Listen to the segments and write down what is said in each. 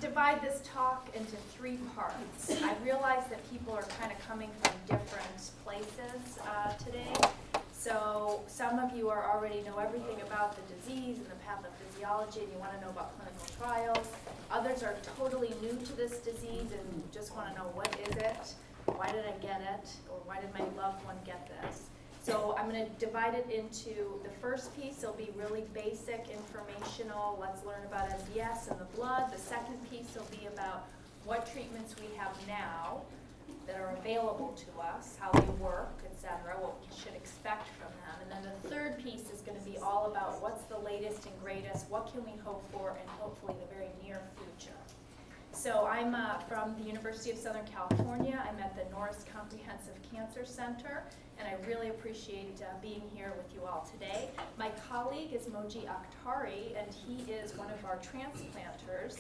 divide this talk into 3 parts. I realize that people are kind of coming from different places today. So some of you already know everything about the disease and the pathophysiology, and you want to know about clinical trials. Others are totally new to this disease and just want to know, what is it? Why did I get it? Or why did my loved one get this? So I'm going to divide it into, the first piece will be really basic, informational, let's learn about MDS and the blood. The second piece will be about what treatments we have now that are available to us, how they work, etc., what we should expect from them. And then the third piece is going to be all about what's the latest and greatest, what can we hope for in hopefully the very near future. So I'm from the University of Southern California. I'm at the Norris Comprehensive Cancer Center, and I really appreciate being here with you all today. My colleague is Moji Akhtari, and he is one of our transplanters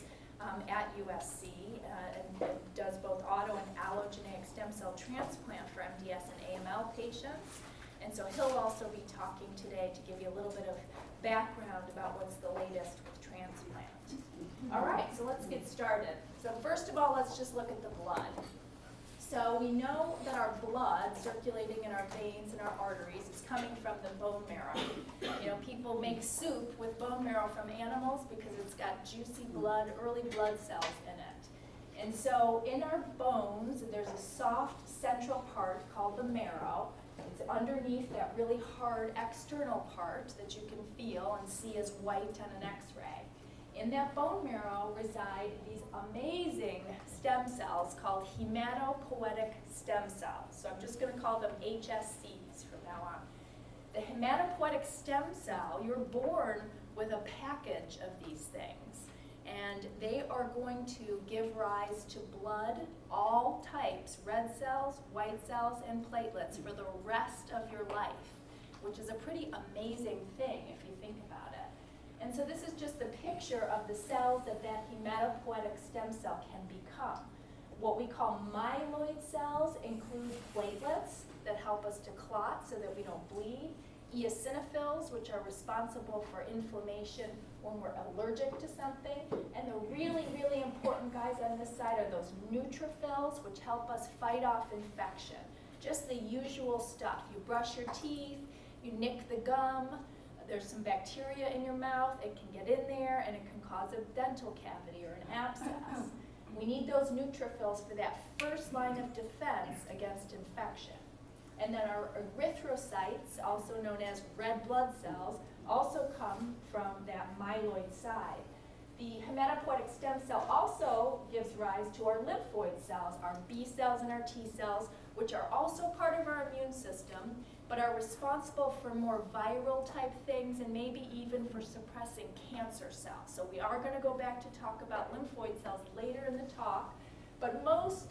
at USC and does both auto and allogeneic stem cell transplant for MDS and AML patients. And so he'll also be talking today to give you a little bit of background about what's the latest with transplant. All right, so let's get started. So first of all, let's just look at the blood. So we know that our blood circulating in our veins and our arteries is coming from the bone marrow. You know, people make soup with bone marrow from animals because it's got juicy blood, early blood cells in it. And so in our bones, there's a soft central part called the marrow. It's underneath that really hard external part that you can feel and see as white on an x-ray. In that bone marrow reside these amazing stem cells called hematopoietic stem cells. So I'm just going to call them HSCs from now on. The hematopoietic stem cell, you're born with a package of these things. And they are going to give rise to blood, all types, red cells, white cells, and platelets for the rest of your life, which is a pretty amazing thing if you think about it. And so this is just a picture of the cells that hematopoietic stem cell can become. What we call myeloid cells include platelets that help us to clot so that we don't bleed, eosinophils, which are responsible for inflammation when we're allergic to something, and the really, really important guys on this side are those neutrophils, which help us fight off infection. Just the usual stuff. You brush your teeth, you nick the gum, there's some bacteria in your mouth, it can get in there and it can cause a dental cavity or an abscess. We need those neutrophils for that first line of defense against infection. And then our erythrocytes, also known as red blood cells, also come from that myeloid side. The hematopoietic stem cell also gives rise to our lymphoid cells, our B cells and our T cells, which are also part of our immune system, but are responsible for more viral type things and maybe even for suppressing cancer cells. So we are going to go back to talk about lymphoid cells later in the talk, but most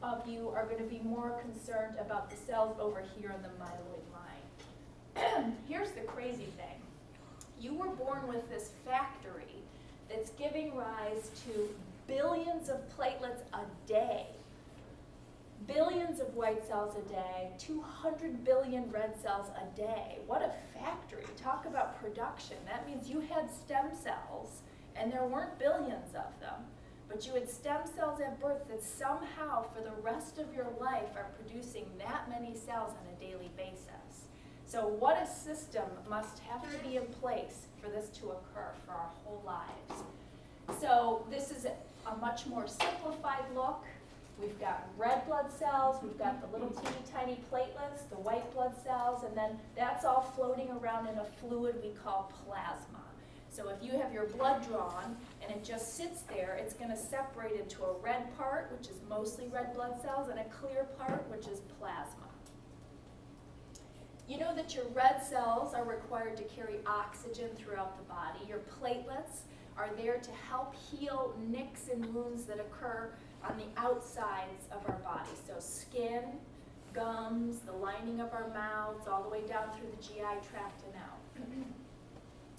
of you are going to be more concerned about the cells over here in the myeloid line. Here's the crazy thing. You were born with this factory that's giving rise to billions of platelets a day, billions of white cells a day, 200 billion red cells a day. What a factory. Talk about production. That means you had stem cells, and there weren't billions of them, but you had stem cells at birth that somehow for the rest of your life are producing that many cells on a daily basis. So what a system must have to be in place for this to occur for our whole lives. So this is a much more simplified look. We've got red blood cells, we've got the little teeny tiny platelets, the white blood cells, and then that's all floating around in a fluid we call plasma. So if you have your blood drawn and it just sits there, it's going to separate into a red part, which is mostly red blood cells, and a clear part, which is plasma. You know that your red cells are required to carry oxygen throughout the body. Your platelets are there to help heal nicks and wounds that occur on the outsides of our body. So skin, gums, the lining of our mouths, all the way down through the GI tract and out.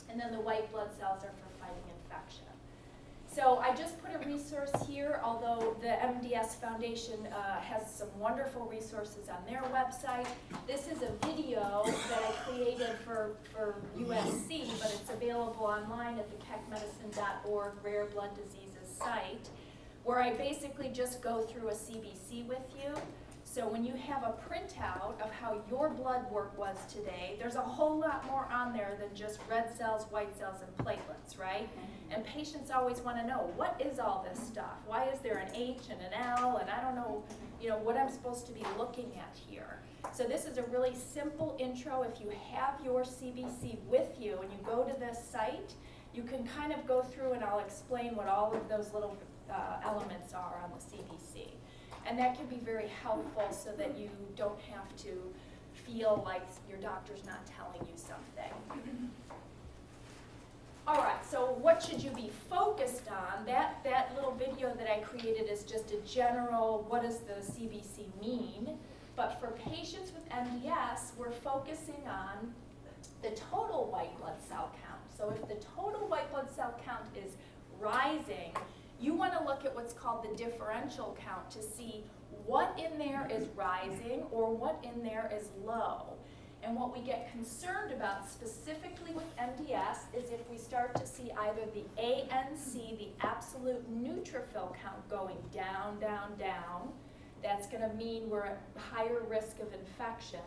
And then the white blood cells are for fighting infection. So I just put a resource here, although the MDS Foundation has some wonderful resources on their website. This is a video that I created for USC, but it's available online at the keckmedicine.org Rare Blood Diseases site, where I basically just go through a CBC with you. So when you have a printout of how your blood work was today, there's a whole lot more on there than just red cells, white cells, and platelets, right? And patients always want to know, what is all this stuff? Why is there an H and an L, and I don't know, what I'm supposed to be looking at here. So this is a really simple intro. If you have your CBC with you and you go to this site, you can kind of go through and I'll explain what all of those little elements are on the CBC. And that can be very helpful so that you don't have to feel like your doctor's not telling you something. All right, so what should you be focused on? That little video that I created is just a general, what does the CBC mean? But for patients with MDS, we're focusing on the total white blood cell count. So if the total white blood cell count is rising, you want to look at what's called the differential count to see what in there is rising or what in there is low. And what we get concerned about specifically with MDS is if we start to see either the ANC, the absolute neutrophil count, going down, down, down, that's going to mean we're at higher risk of infection,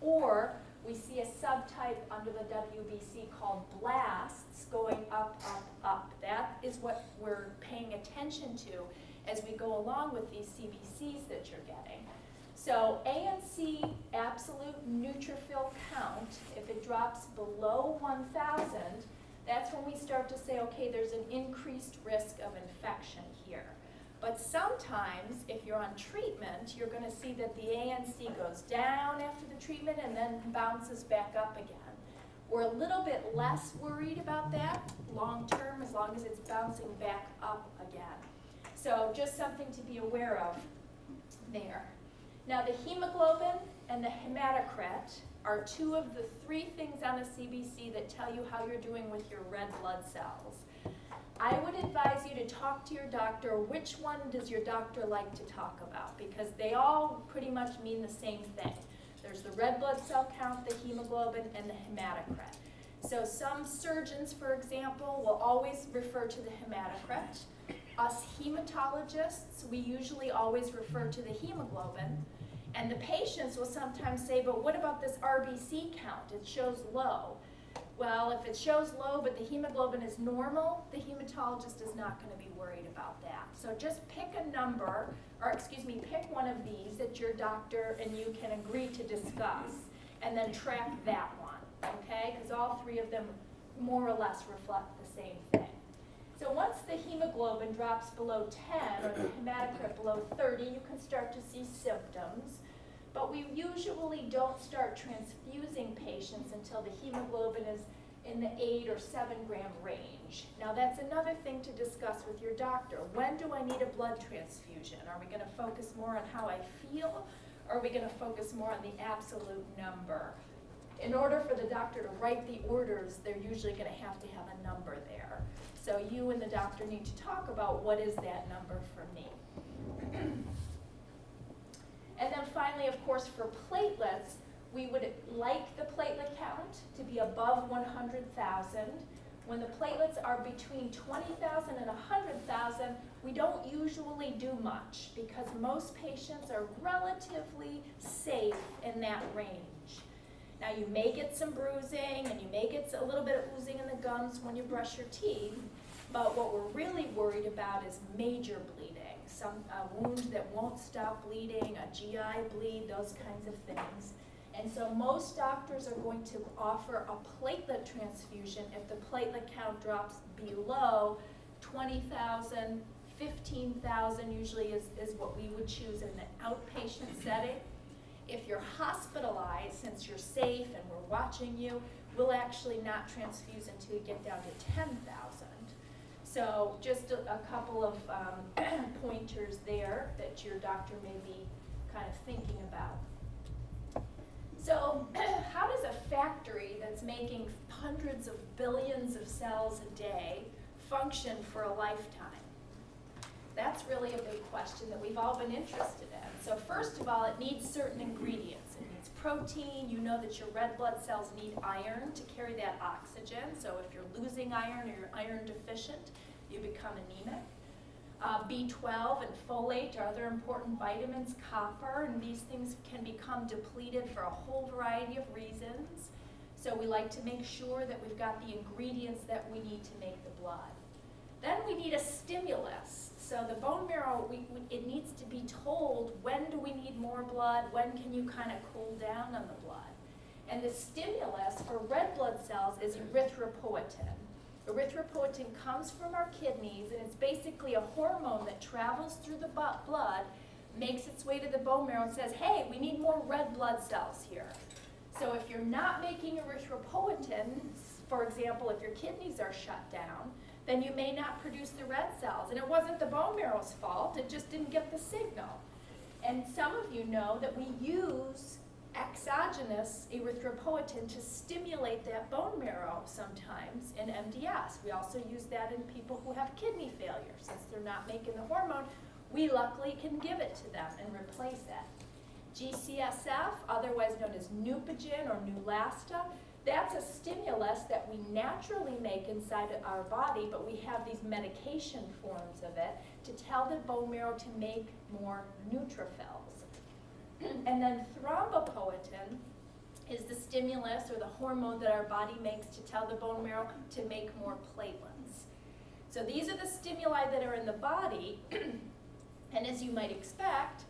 or we see a subtype under the WBC called blasts going up, up, up. That is what we're paying attention to as we go along with these CBCs that you're getting. So ANC, absolute neutrophil count, if it drops below 1,000, that's when we start to say, okay, there's an increased risk of infection here. But sometimes, if you're on treatment, you're going to see that the ANC goes down after the treatment and then bounces back up again. We're a little bit less worried about that long term, as long as it's bouncing back up again. So just something to be aware of there. Now the hemoglobin and the hematocrit are two of the three things on a CBC that tell you how you're doing with your red blood cells. I would advise you to talk to your doctor. Which one does your doctor like to talk about? Because they all pretty much mean the same thing. There's the red blood cell count, the hemoglobin, and the hematocrit. So some surgeons, for example, will always refer to the hematocrit. Us hematologists, we usually always refer to the hemoglobin. And the patients will sometimes say, but what about this RBC count? It shows low. Well, if it shows low but the hemoglobin is normal, the hematologist is not going to be worried about that. So just pick a number, or pick one of these that your doctor and you can agree to discuss, and then track that one, okay? Because all three of them more or less reflect the same thing. So once the hemoglobin drops below 10 or the hematocrit below 30, you can start to see symptoms. But we usually don't start transfusing patients until the hemoglobin is in the 8 or 7 gram range. Now that's another thing to discuss with your doctor. When do I need a blood transfusion? Are we going to focus more on how I feel, or are we going to focus more on the absolute number? In order for the doctor to write the orders, they're usually going to have a number there. So you and the doctor need to talk about what is that number for me. And then finally, of course, for platelets, we would like the platelet count to be above 100,000. When the platelets are between 20,000 and 100,000, we don't usually do much because most patients are relatively safe in that range. Now you may get some bruising and you may get a little bit of oozing in the gums when you brush your teeth, but what we're really worried about is major bleeding. A wound that won't stop bleeding, a GI bleed, those kinds of things. And so most doctors are going to offer a platelet transfusion if the platelet count drops below 20,000, 15,000 usually is what we would choose in the outpatient setting. If you're hospitalized, since you're safe and we're watching you, we'll actually not transfuse until you get down to 10,000. So just a couple of pointers there that your doctor may be kind of thinking about. So how does a factory that's making hundreds of billions of cells a day function for a lifetime? That's really a big question that we've all been interested in. So first of all, it needs certain ingredients. It needs protein. You know that your red blood cells need iron to carry that oxygen. So if you're losing iron or you're iron deficient, you become anemic. B12 and folate are other important vitamins, copper, and these things can become depleted for a whole variety of reasons. So we like to make sure that we've got the ingredients that we need to make the blood. Then we need a stimulus. So the bone marrow, it needs to be told, when do we need more blood? When can you kind of cool down on the blood? And the stimulus for red blood cells is erythropoietin. Erythropoietin comes from our kidneys, and it's basically a hormone that travels through the blood, makes its way to the bone marrow and says, hey, we need more red blood cells here. So if you're not making erythropoietin, for example, if your kidneys are shut down, then you may not produce the red cells. And it wasn't the bone marrow's fault, it just didn't get the signal. And some of you know that we use exogenous erythropoietin to stimulate that bone marrow sometimes in MDS. We also use that in people who have kidney failure. Since they're not making the hormone, we luckily can give it to them and replace it. GCSF, otherwise known as Neupogen or Neulasta, that's a stimulus that we naturally make inside of our body, but we have these medication forms of it to tell the bone marrow to make more neutrophils. And then thrombopoietin is the stimulus or the hormone that our body makes to tell the bone marrow to make more platelets. So these are the stimuli that are in the body, and as you might expect,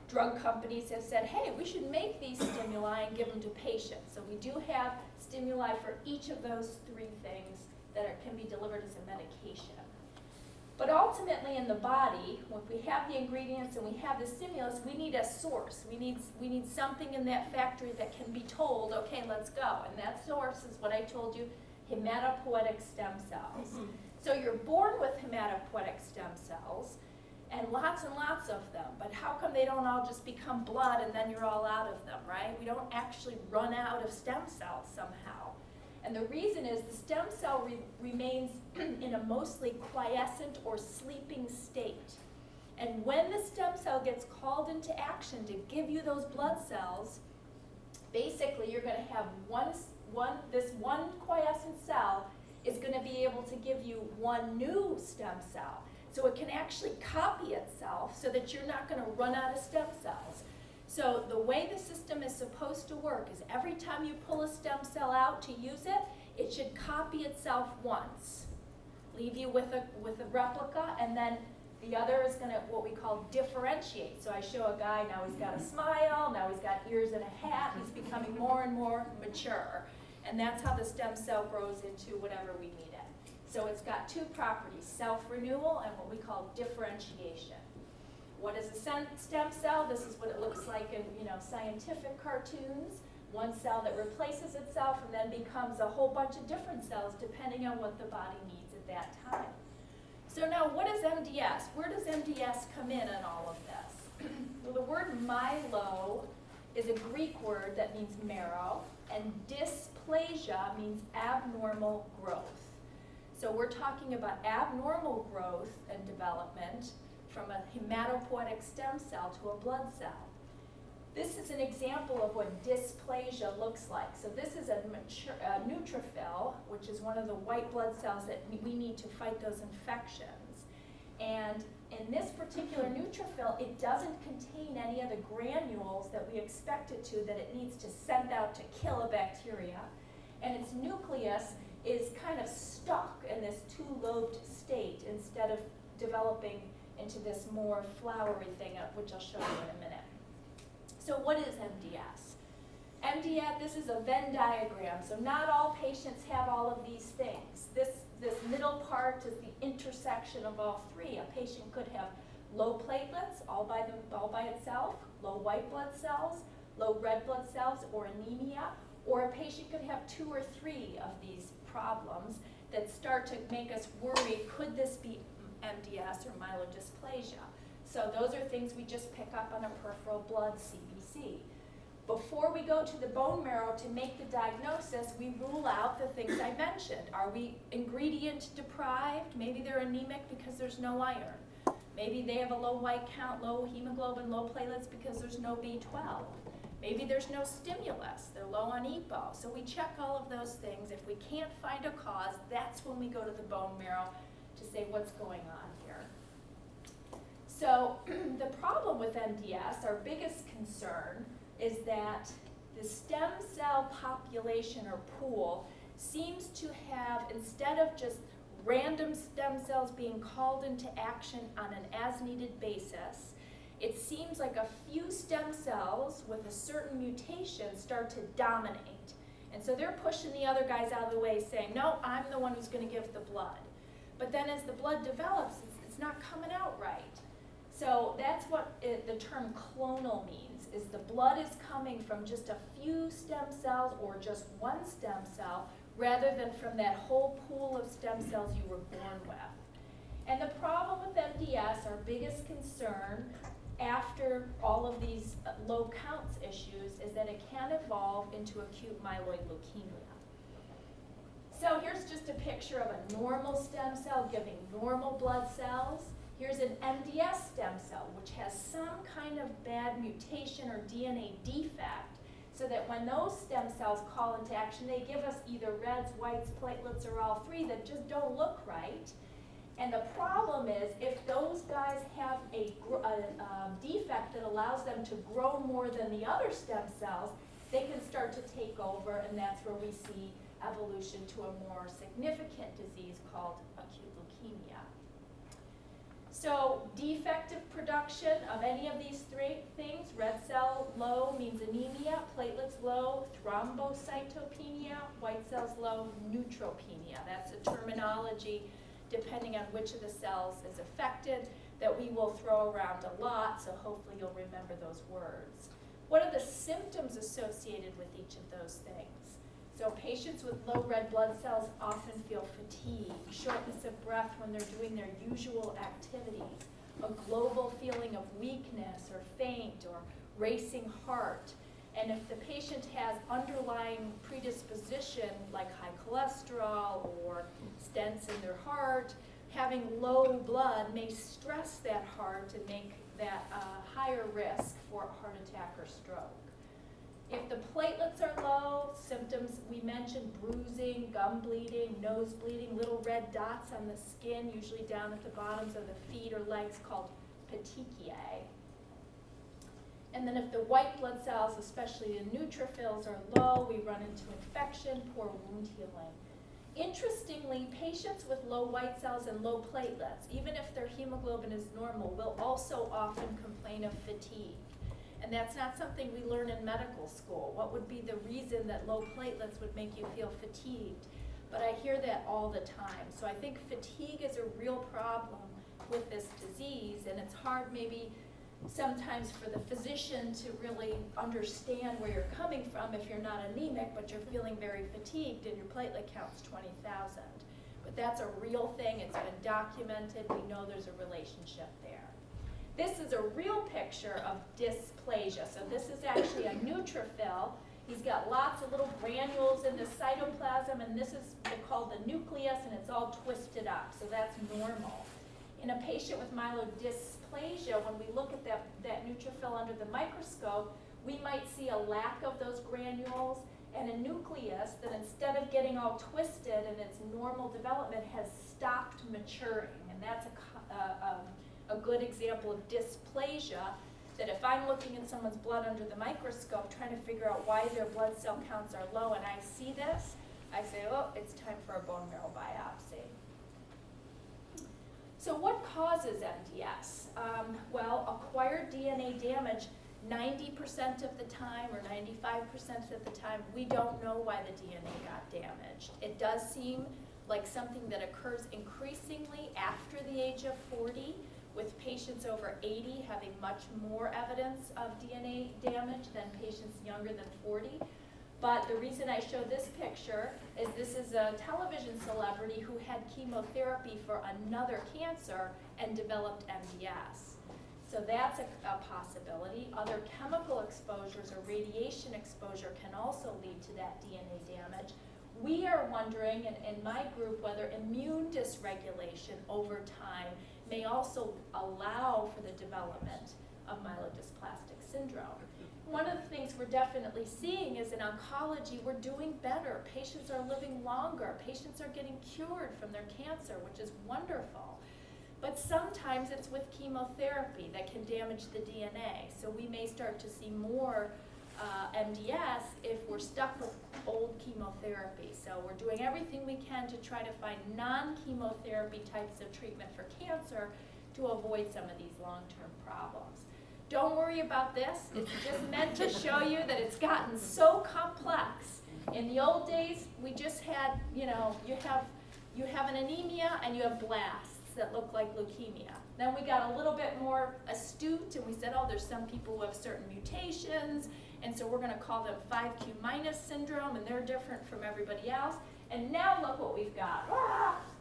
drug companies have said, hey, we should make these stimuli and give them to patients. So we do have stimuli for each of those three things that can be delivered as a medication. But ultimately in the body, if we have the ingredients and we have the stimulus, we need a source. We need something in that factory that can be told, okay, let's go. And that source is what I told you, hematopoietic stem cells. So you're born with hematopoietic stem cells, and lots of them. But how come they don't all just become blood and then you're all out of them, right? We don't actually run out of stem cells somehow. And the reason is the stem cell remains in a mostly quiescent or sleeping state. And when the stem cell gets called into action to give you those blood cells, basically you're going to have this one quiescent cell is going to be able to give you one new stem cell. So it can actually copy itself so that you're not going to run out of stem cells. So the way the system is supposed to work is every time you pull a stem cell out to use it, it should copy itself once, leave you with a replica, and then the other is going to what we call differentiate. So I show a guy, now he's got a smile, now he's got ears and a hat, he's becoming more and more mature. And that's how the stem cell grows into whatever we need it. So it's got two properties, self-renewal and what we call differentiation. What is a stem cell? This is what it looks like in scientific cartoons. One cell that replaces itself and then becomes a whole bunch of different cells depending on what the body needs at that time. So now what is MDS? Where does MDS come in all of this? Well, the word myelo is a Greek word that means marrow, and dysplasia means abnormal growth. So we're talking about abnormal growth and development from a hematopoietic stem cell to a blood cell. This is an example of what dysplasia looks like. So this is a neutrophil, which is one of the white blood cells that we need to fight those infections. And in this particular neutrophil, it doesn't contain any of the granules that we expect it to, that it needs to send out to kill a bacteria. And its nucleus is kind of stuck in this two-lobed state instead of developing into this more flowery thing, which I'll show you in a minute. So what is MDS? MDS, this is a Venn diagram. So not all patients have all of these things. This middle part is the intersection of all three. A patient could have low platelets all by itself, low white blood cells, low red blood cells, or anemia, or a patient could have 2 or 3 of these problems that start to make us worry, could this be MDS or myelodysplasia? So those are things we just pick up on a peripheral blood CBC. Before we go to the bone marrow to make the diagnosis, we rule out the things I mentioned. Are we ingredient deprived? Maybe they're anemic because there's no iron. Maybe they have a low white count, low hemoglobin, low platelets because there's no B12. Maybe there's no stimulus, they're low on EPO. So we check all of those things. If we can't find a cause, that's when we go to the bone marrow to say what's going on here. So the problem with MDS, our biggest concern, is that the stem cell population or pool seems to have, instead of just random stem cells being called into action on an as-needed basis, it seems like a few stem cells with a certain mutation start to dominate. And so they're pushing the other guys out of the way, saying, no, I'm the one who's going to give the blood. But then as the blood develops, it's not coming out right. So that's what the term clonal means, is the blood is coming from just a few stem cells or just one stem cell, rather than from that whole pool of stem cells you were born with. And the problem with MDS, our biggest concern after all of these low counts issues, is that it can evolve into acute myeloid leukemia. So here's just a picture of a normal stem cell giving normal blood cells. Here's an MDS stem cell, which has some kind of bad mutation or DNA defect, so that when those stem cells call into action, they give us either reds, whites, platelets, or all three that just don't look right. And the problem is, if those guys have a defect that allows them to grow more than the other stem cells, they can start to take over, and that's where we see evolution to a more significant disease called acute leukemia. So defective production of any of these three things, red cell low means anemia, platelets low, thrombocytopenia, white cells low, neutropenia. That's a terminology depending on which of the cells is affected that we will throw around a lot, so hopefully you'll remember those words. What are the symptoms associated with each of those things? So patients with low red blood cells often feel fatigue, shortness of breath when they're doing their usual activities, a global feeling of weakness or faint or racing heart. And if the patient has underlying predisposition like high cholesterol or stents in their heart, having low blood may stress that heart and make that higher risk for a heart attack or stroke. If the platelets are low, symptoms we mentioned, bruising, gum bleeding, nose bleeding, little red dots on the skin, usually down at the bottoms of the feet or legs, called petechiae. And then if the white blood cells, especially the neutrophils, are low, we run into infection, poor wound healing. Interestingly, patients with low white cells and low platelets, even if their hemoglobin is normal, will also often complain of fatigue. And that's not something we learn in medical school. What would be the reason that low platelets would make you feel fatigued? But I hear that all the time. So I think fatigue is a real problem with this disease, and it's hard maybe sometimes for the physician to really understand where you're coming from if you're not anemic, but you're feeling very fatigued and your platelet count's 20,000. But that's a real thing. It's been documented. We know there's a relationship there. This is a real picture of dysplasia. So this is actually a neutrophil. He's got lots of little granules in the cytoplasm, and this is called the nucleus, and it's all twisted up. So that's normal. In a patient with myelodysplasia, when we look at that neutrophil under the microscope, we might see a lack of those granules and a nucleus that, instead of getting all twisted in its normal development, has stopped maturing. And that's a good example of dysplasia, that if I'm looking at someone's blood under the microscope trying to figure out why their blood cell counts are low and I see this, I say, oh, it's time for a bone marrow biopsy. So what causes MDS? Well, acquired DNA damage, 90% of the time or 95% of the time, we don't know why the DNA got damaged. It does seem like something that occurs increasingly after the age of 40, with patients over 80 having much more evidence of DNA damage than patients younger than 40. But the reason I show this picture is this is a television celebrity who had chemotherapy for another cancer and developed MDS. So that's a possibility. Other chemical exposures or radiation exposure can also lead to that DNA damage. We are wondering, in my group, whether immune dysregulation over time may also allow for the development of myelodysplastic syndrome. One of the things we're definitely seeing is in oncology, we're doing better. Patients are living longer. Patients are getting cured from their cancer, which is wonderful. But sometimes it's with chemotherapy that can damage the DNA. So we may start to see more MDS if we're stuck with old chemotherapy. So we're doing everything we can to try to find non-chemotherapy types of treatment for cancer to avoid some of these long-term problems. Don't worry about this. It's just meant to show you that it's gotten so complex. In the old days, we just had, you have an anemia and you have blasts that look like leukemia. Then we got a little bit more astute and we said, oh, there's some people who have certain mutations, and so we're going to call them 5q minus syndrome, and they're different from everybody else. And now look what we've got.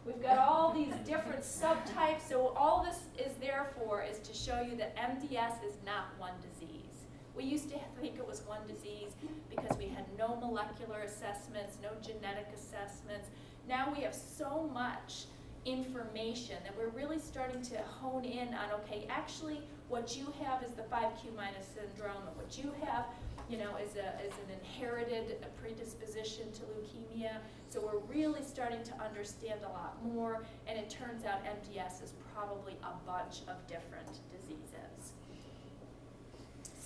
We've got all these different subtypes. So all this is there for is to show you that MDS is not one disease. We used to think it was one disease because we had no molecular assessments, no genetic assessments. Now we have so much information that we're really starting to hone in on, okay, actually what you have is the 5q minus syndrome, and what you have, is an inherited predisposition to leukemia. So we're really starting to understand a lot more, and it turns out MDS is probably a bunch of different diseases.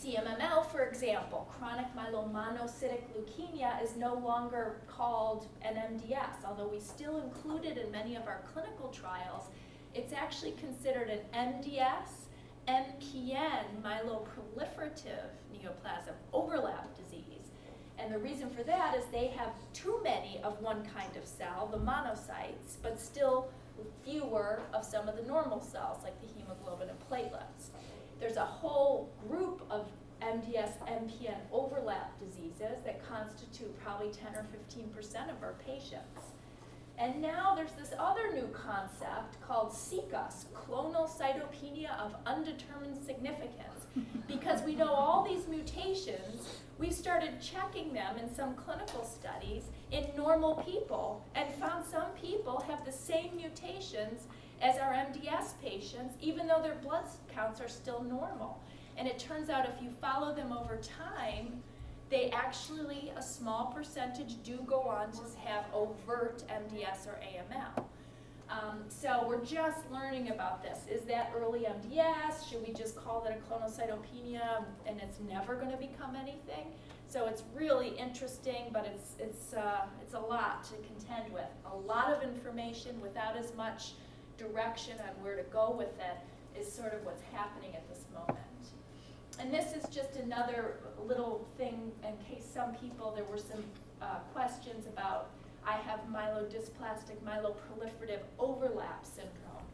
CMML, for example, chronic myelomonocytic leukemia, is no longer called an MDS, although we still include it in many of our clinical trials. It's actually considered an MDS, MPN, myeloproliferative neoplasm overlap disease. And the reason for that is they have too many of one kind of cell, the monocytes, but still fewer of some of the normal cells, like the hemoglobin and platelets. There's a whole group of MDS, MPN overlap diseases that constitute probably 10 or 15% of our patients. And now there's this other new concept called CCUS, clonal cytopenia of undetermined significance. Because we know all these mutations, we started checking them in some clinical studies in normal people and found some people have the same mutations as our MDS patients, even though their blood counts are still normal. And it turns out if you follow them over time, they actually, a small percentage, do go on to have overt MDS or AML. So we're just learning about this. Is that early MDS? Should we just call that a clonal cytopenia and it's never going to become anything? So it's really interesting, but it's a lot to contend with. A lot of information without as much direction on where to go with it is sort of what's happening at this moment. And this is just another little thing in case some people, there were some questions about, I have myelodysplastic myeloproliferative overlap syndrome.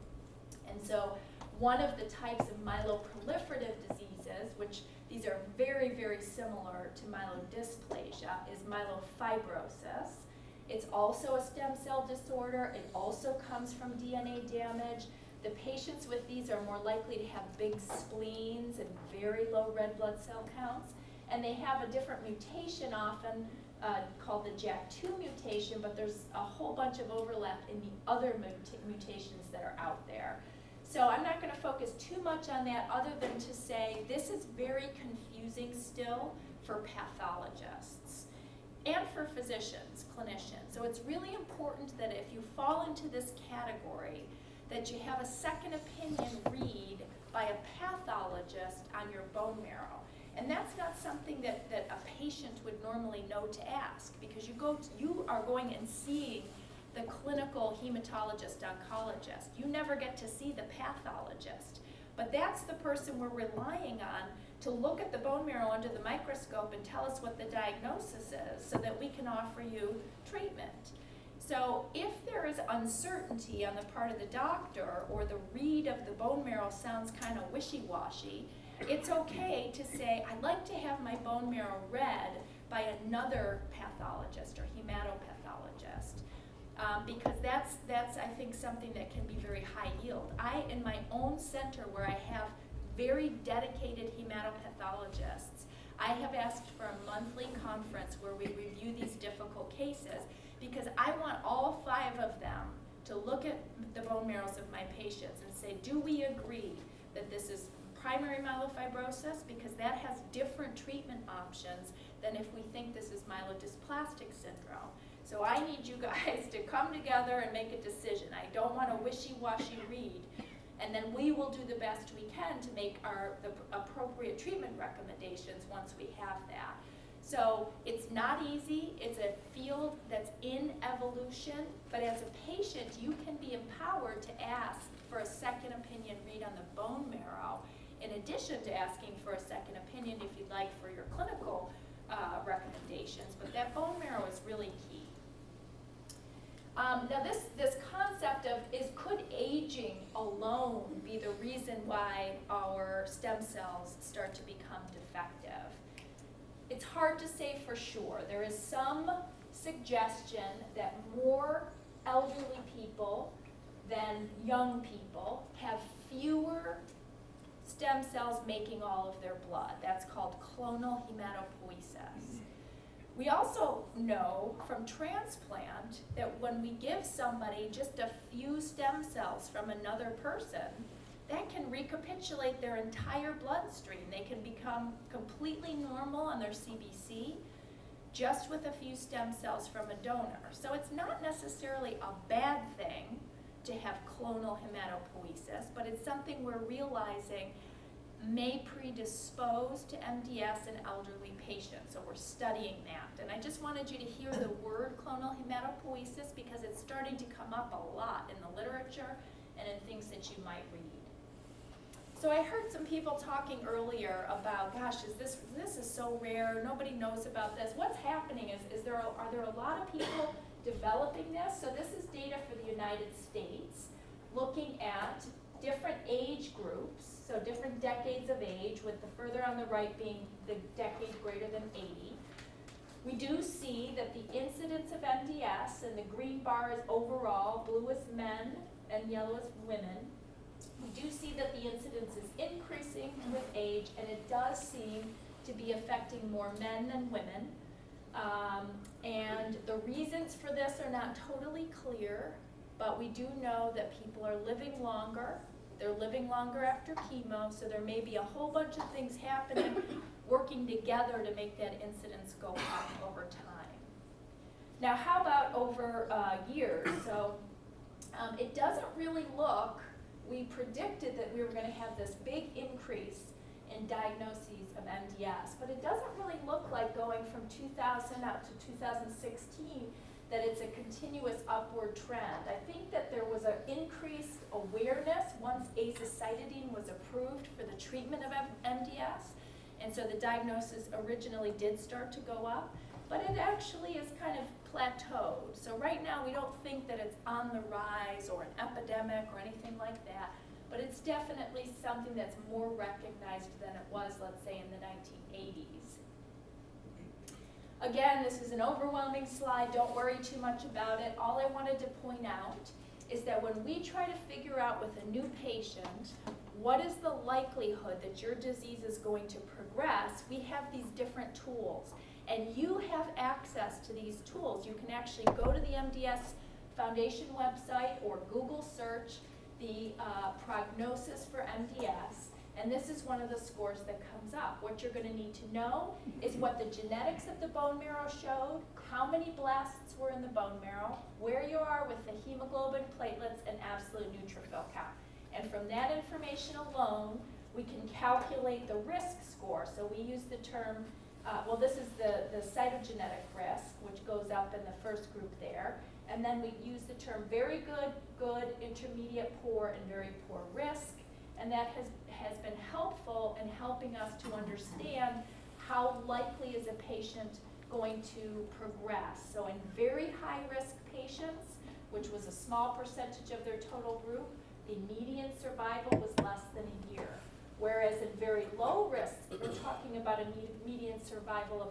And so one of the types of myeloproliferative diseases, which these are very, very similar to myelodysplasia, is myelofibrosis. It's also a stem cell disorder. It also comes from DNA damage. The patients with these are more likely to have big spleens and very low red blood cell counts. And they have a different mutation often called the JAK2 mutation, but there's a whole bunch of overlap in the other mutations that are out there. So I'm not going to focus too much on that other than to say this is very confusing still for pathologists and for physicians, clinicians. So it's really important that if you fall into this category, that you have a second opinion read by a pathologist on your bone marrow. And that's not something that a patient would normally know to ask, because you are going and seeing the clinical hematologist oncologist. You never get to see the pathologist. But that's the person we're relying on to look at the bone marrow under the microscope and tell us what the diagnosis is so that we can offer you treatment. So if there is uncertainty on the part of the doctor or the read of the bone marrow sounds kind of wishy-washy, it's okay to say, I'd like to have my bone marrow read by another pathologist or hematopathologist, because that's I think something that can be very high yield. In my own center where I have very dedicated hematopathologists, I have asked for a monthly conference where we review these difficult cases, because I want all 5 of them to look at the bone marrows of my patients and say, do we agree that this is primary myelofibrosis? Because that has different treatment options than if we think this is myelodysplastic syndrome. So I need you guys to come together and make a decision. I don't want a wishy-washy read. And then we will do the best we can to make the appropriate treatment recommendations once we have that. So it's not easy, it's a field that's in evolution, but as a patient, you can be empowered to ask for a second opinion read on the bone marrow, in addition to asking for a second opinion if you'd like for your clinical recommendations, but that bone marrow is really key. Now this concept of could aging alone be the reason why our stem cells start to become defective? It's hard to say for sure. There is some suggestion that more elderly people than young people have fewer stem cells making all of their blood. That's called clonal hematopoiesis. We also know from transplant that when we give somebody just a few stem cells from another person, that can recapitulate their entire bloodstream. They can become completely normal on their CBC just with a few stem cells from a donor. So it's not necessarily a bad thing to have clonal hematopoiesis, but it's something we're realizing may predispose to MDS in elderly patients, so we're studying that. And I just wanted you to hear the word clonal hematopoiesis because it's starting to come up a lot in the literature and in things that you might read. So I heard some people talking earlier about, gosh, this is so rare, nobody knows about this. What's happening are there a lot of people developing this? So this is data for the United States, looking at different age groups, so different decades of age, with the further on the right being the decade greater than 80. We do see that the incidence of MDS, and the green bar is overall, blue is men and yellow is women. We do see that the incidence is increasing with age, and it does seem to be affecting more men than women. And the reasons for this are not totally clear, but we do know that people are living longer. They're living longer after chemo, so there may be a whole bunch of things happening, working together to make that incidence go up over time. Now, how about over years? So it doesn't really look, we predicted that we were going to have this big increase in diagnoses of MDS, but it doesn't really look like going from 2000 out to 2016 that it's a continuous upward trend. I think that there was an increased awareness once azacitidine was approved for the treatment of MDS, and so the diagnosis originally did start to go up, but it actually is kind of plateaued. So right now we don't think that it's on the rise or an epidemic or anything like that, but it's definitely something that's more recognized than it was, let's say, in the 1980s. Again, this is an overwhelming slide. Don't worry too much about it. All I wanted to point out is that when we try to figure out with a new patient what is the likelihood that your disease is going to progress, we have these different tools. And you have access to these tools. You can actually go to the MDS Foundation website or Google search the prognosis for MDS, and this is one of the scores that comes up. What you're going to need to know is what the genetics of the bone marrow showed, how many blasts were in the bone marrow, where you are with the hemoglobin, platelets, and absolute neutrophil count. And from that information alone, we can calculate the risk score. So we use the term, well, this is the cytogenetic risk, which goes up in the first group there. And then we use the term very good, good, intermediate, poor, and very poor risk. And that has been helpful in helping us to understand how likely is a patient going to progress. So in very high-risk patients, which was a small percentage of their total group, the median survival was less than a year. Whereas in very low risk, we're talking about a median survival of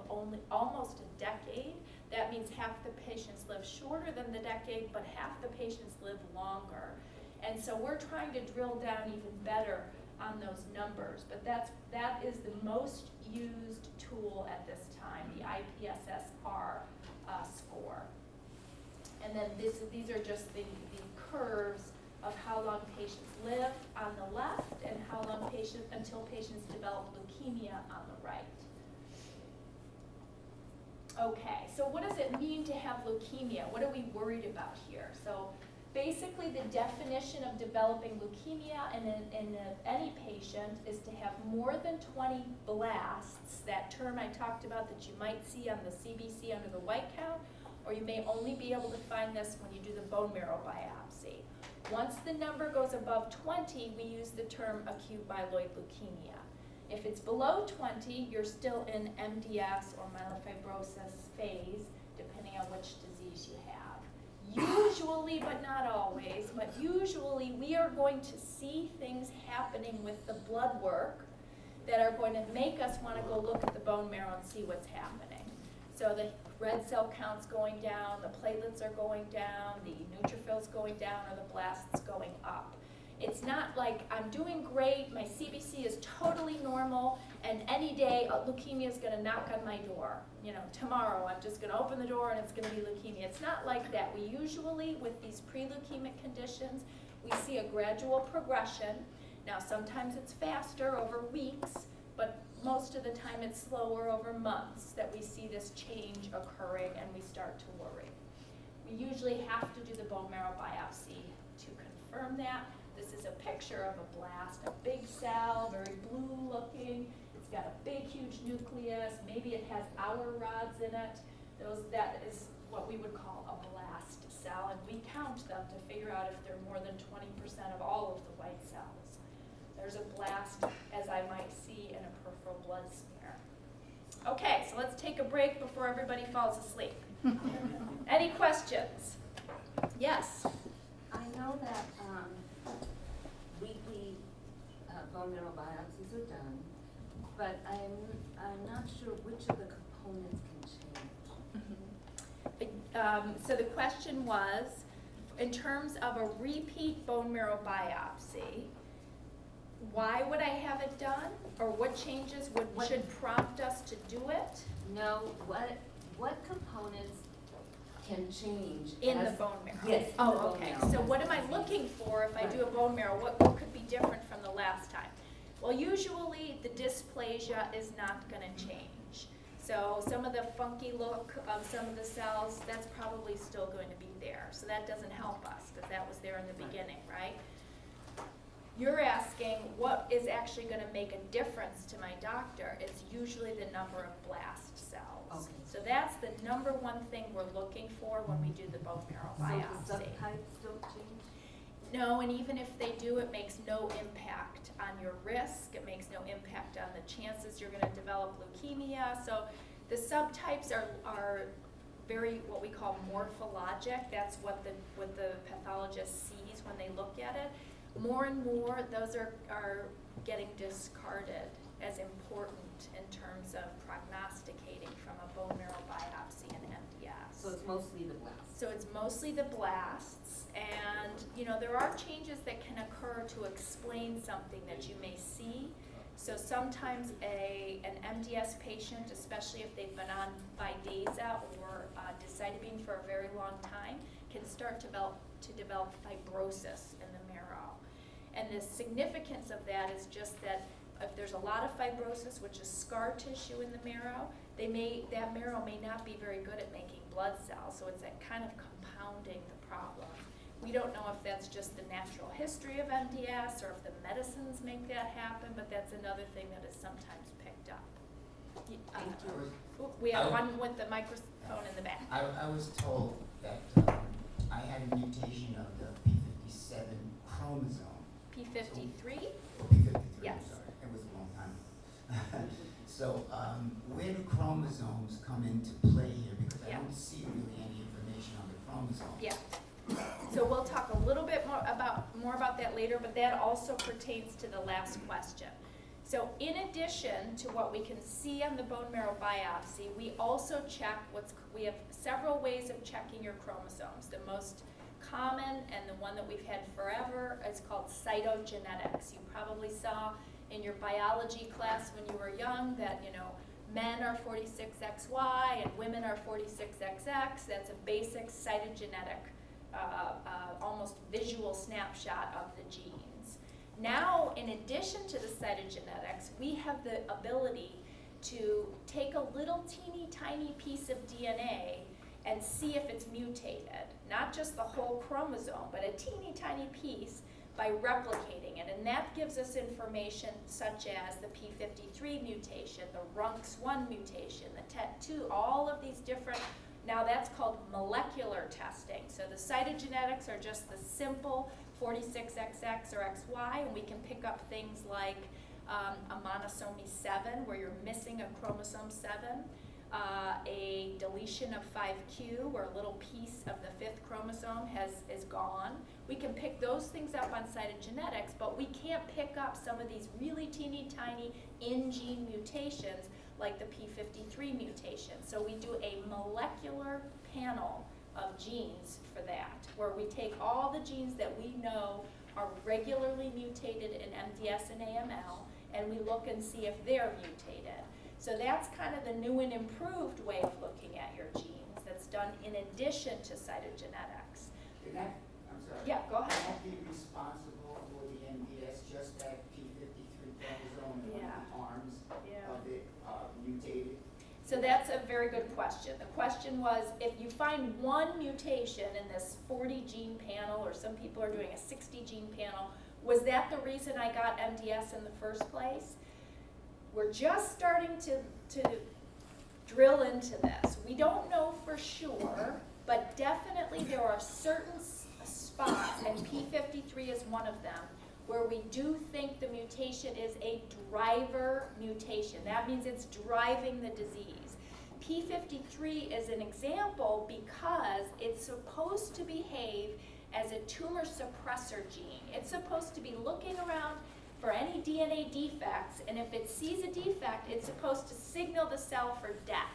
almost a decade. That means half the patients live shorter than the decade, but half the patients live longer. And so we're trying to drill down even better on those numbers. But that is the most used tool at this time, the IPSS-R score. And then these are just the curves of how long patients live on the left and how long until patients develop leukemia on the right. Okay, so what does it mean to have leukemia? What are we worried about here? So basically the definition of developing leukemia in any patient is to have more than 20 blasts, that term I talked about that you might see on the CBC under the white count, or you may only be able to find this when you do the bone marrow biopsy. Once the number goes above 20, we use the term acute myeloid leukemia. If it's below 20, you're still in MDS or myelofibrosis phase, depending on which disease you have. Usually, but not always, but usually we are going to see things happening with the blood work that are going to make us want to go look at the bone marrow and see what's happening. So the red cell count's going down, the platelets are going down, the neutrophils going down, or the blasts going up. It's not like I'm doing great, my CBC is totally normal, and any day leukemia is going to knock on my door. You know, tomorrow I'm just going to open the door and it's going to be leukemia. It's not like that. We usually, with these pre-leukemic conditions, we see a gradual progression. Now sometimes it's faster over weeks, but most of the time it's slower over months that we see this change occurring and we start to worry. We usually have to do the bone marrow biopsy to confirm that. This is a picture of a blast, a big cell, very blue looking. It's got a big, huge nucleus. Maybe it has outer rods in it. That is what we would call a blast cell, and we count them to figure out if they're more than 20% of all of the white cells. There's a blast, as I might see in a peripheral blood smear. Okay, so let's take a break before everybody falls asleep. Any questions? Yes? I know that weekly bone marrow biopsies are done, but I'm not sure which of the components can change. So the question was, in terms of a repeat bone marrow biopsy, why would I have it done, or what changes should prompt us to do it? No, what components can change in the bone marrow? Yes. Oh, okay. So what am I looking for if I do a bone marrow? What could be different from the last time? Well, usually the dysplasia is not going to change. So some of the funky look of some of the cells, that's probably still going to be there. So that doesn't help us because that was there in the beginning, right? You're asking what is actually going to make a difference to my doctor. It's usually the number of blast cells. Okay. So that's the number one thing we're looking for when we do the bone marrow biopsy. So the subtypes don't change? No, and even if they do, it makes no impact on your risk. It makes no impact on the chances you're going to develop leukemia. So the subtypes are very what we call morphologic. That's what the pathologist sees when they look at it. More and more, those are getting discarded as important in terms of prognosticating from a bone marrow biopsy in MDS. So it's mostly the blasts. So it's mostly the blasts, and you know there are changes that can occur to explain something that you may see. So sometimes an MDS patient, especially if they've been on Vidasa or decitabine for a very long time, can start to develop fibrosis in the marrow. And the significance of that is just that if there's a lot of fibrosis, which is scar tissue in the marrow, that marrow may not be very good at making blood cells, so it's that kind of compounding the problem. We don't know if that's just the natural history of MDS or if the medicines make that happen, but that's another thing that is sometimes picked up. Thank you. We have one with the microphone in the back. I was told that I had a mutation of the P57 chromosome. P53? Or P53, Yes. sorry. It was a long time. So where do chromosomes come into play here? Because I don't see really any information on the chromosome. Yeah. So we'll talk a little bit more about that later, but that also pertains to the last question. So in addition to what we can see on the bone marrow biopsy, we also check we have several ways of checking your chromosomes. The most common and the one that we've had forever is called cytogenetics. You probably saw in your biology class when you were young that, you know, men are 46XY and women are 46XX. That's a basic cytogenetic, almost visual snapshot of the genes. Now, in addition to the cytogenetics, we have the ability to take a little teeny tiny piece of DNA and see if it's mutated, not just the whole chromosome, but a teeny tiny piece, by replicating it. And that gives us information such as the P53 mutation, the RUNX1 mutation, the TET2, all of these different, now that's called molecular testing. So the cytogenetics are just the simple 46XX or XY, and we can pick up things like a monosomy 7, where you're missing a chromosome 7, a deletion of 5q, where a little piece of the 5th chromosome is gone. We can pick those things up on cytogenetics, but we can't pick up some of these really teeny tiny in-gene mutations like the P53 mutation. So we do a molecular panel of genes for that, where we take all the genes that we know are regularly mutated in MDS and AML, and we look and see if they're mutated. So that's kind of the new and improved way of looking at your genes that's done in addition to cytogenetics. Can that, I'm sorry. Yeah, go ahead. Can that be responsible for the MDS, just that P53 chromosome and Yeah. the arms Yeah. of it mutated? So that's a very good question. The question was, if you find one mutation in this 40 gene panel, or some people are doing a 60 gene panel, was that the reason I got MDS in the first place? We're just starting to drill into this. We don't know for sure, but definitely there are certain spots, and P53 is one of them, where we do think the mutation is a driver mutation. That means it's driving the disease. P53 is an example because it's supposed to behave as a tumor suppressor gene. It's supposed to be looking around for any DNA defects, and if it sees a defect, it's supposed to signal the cell for death.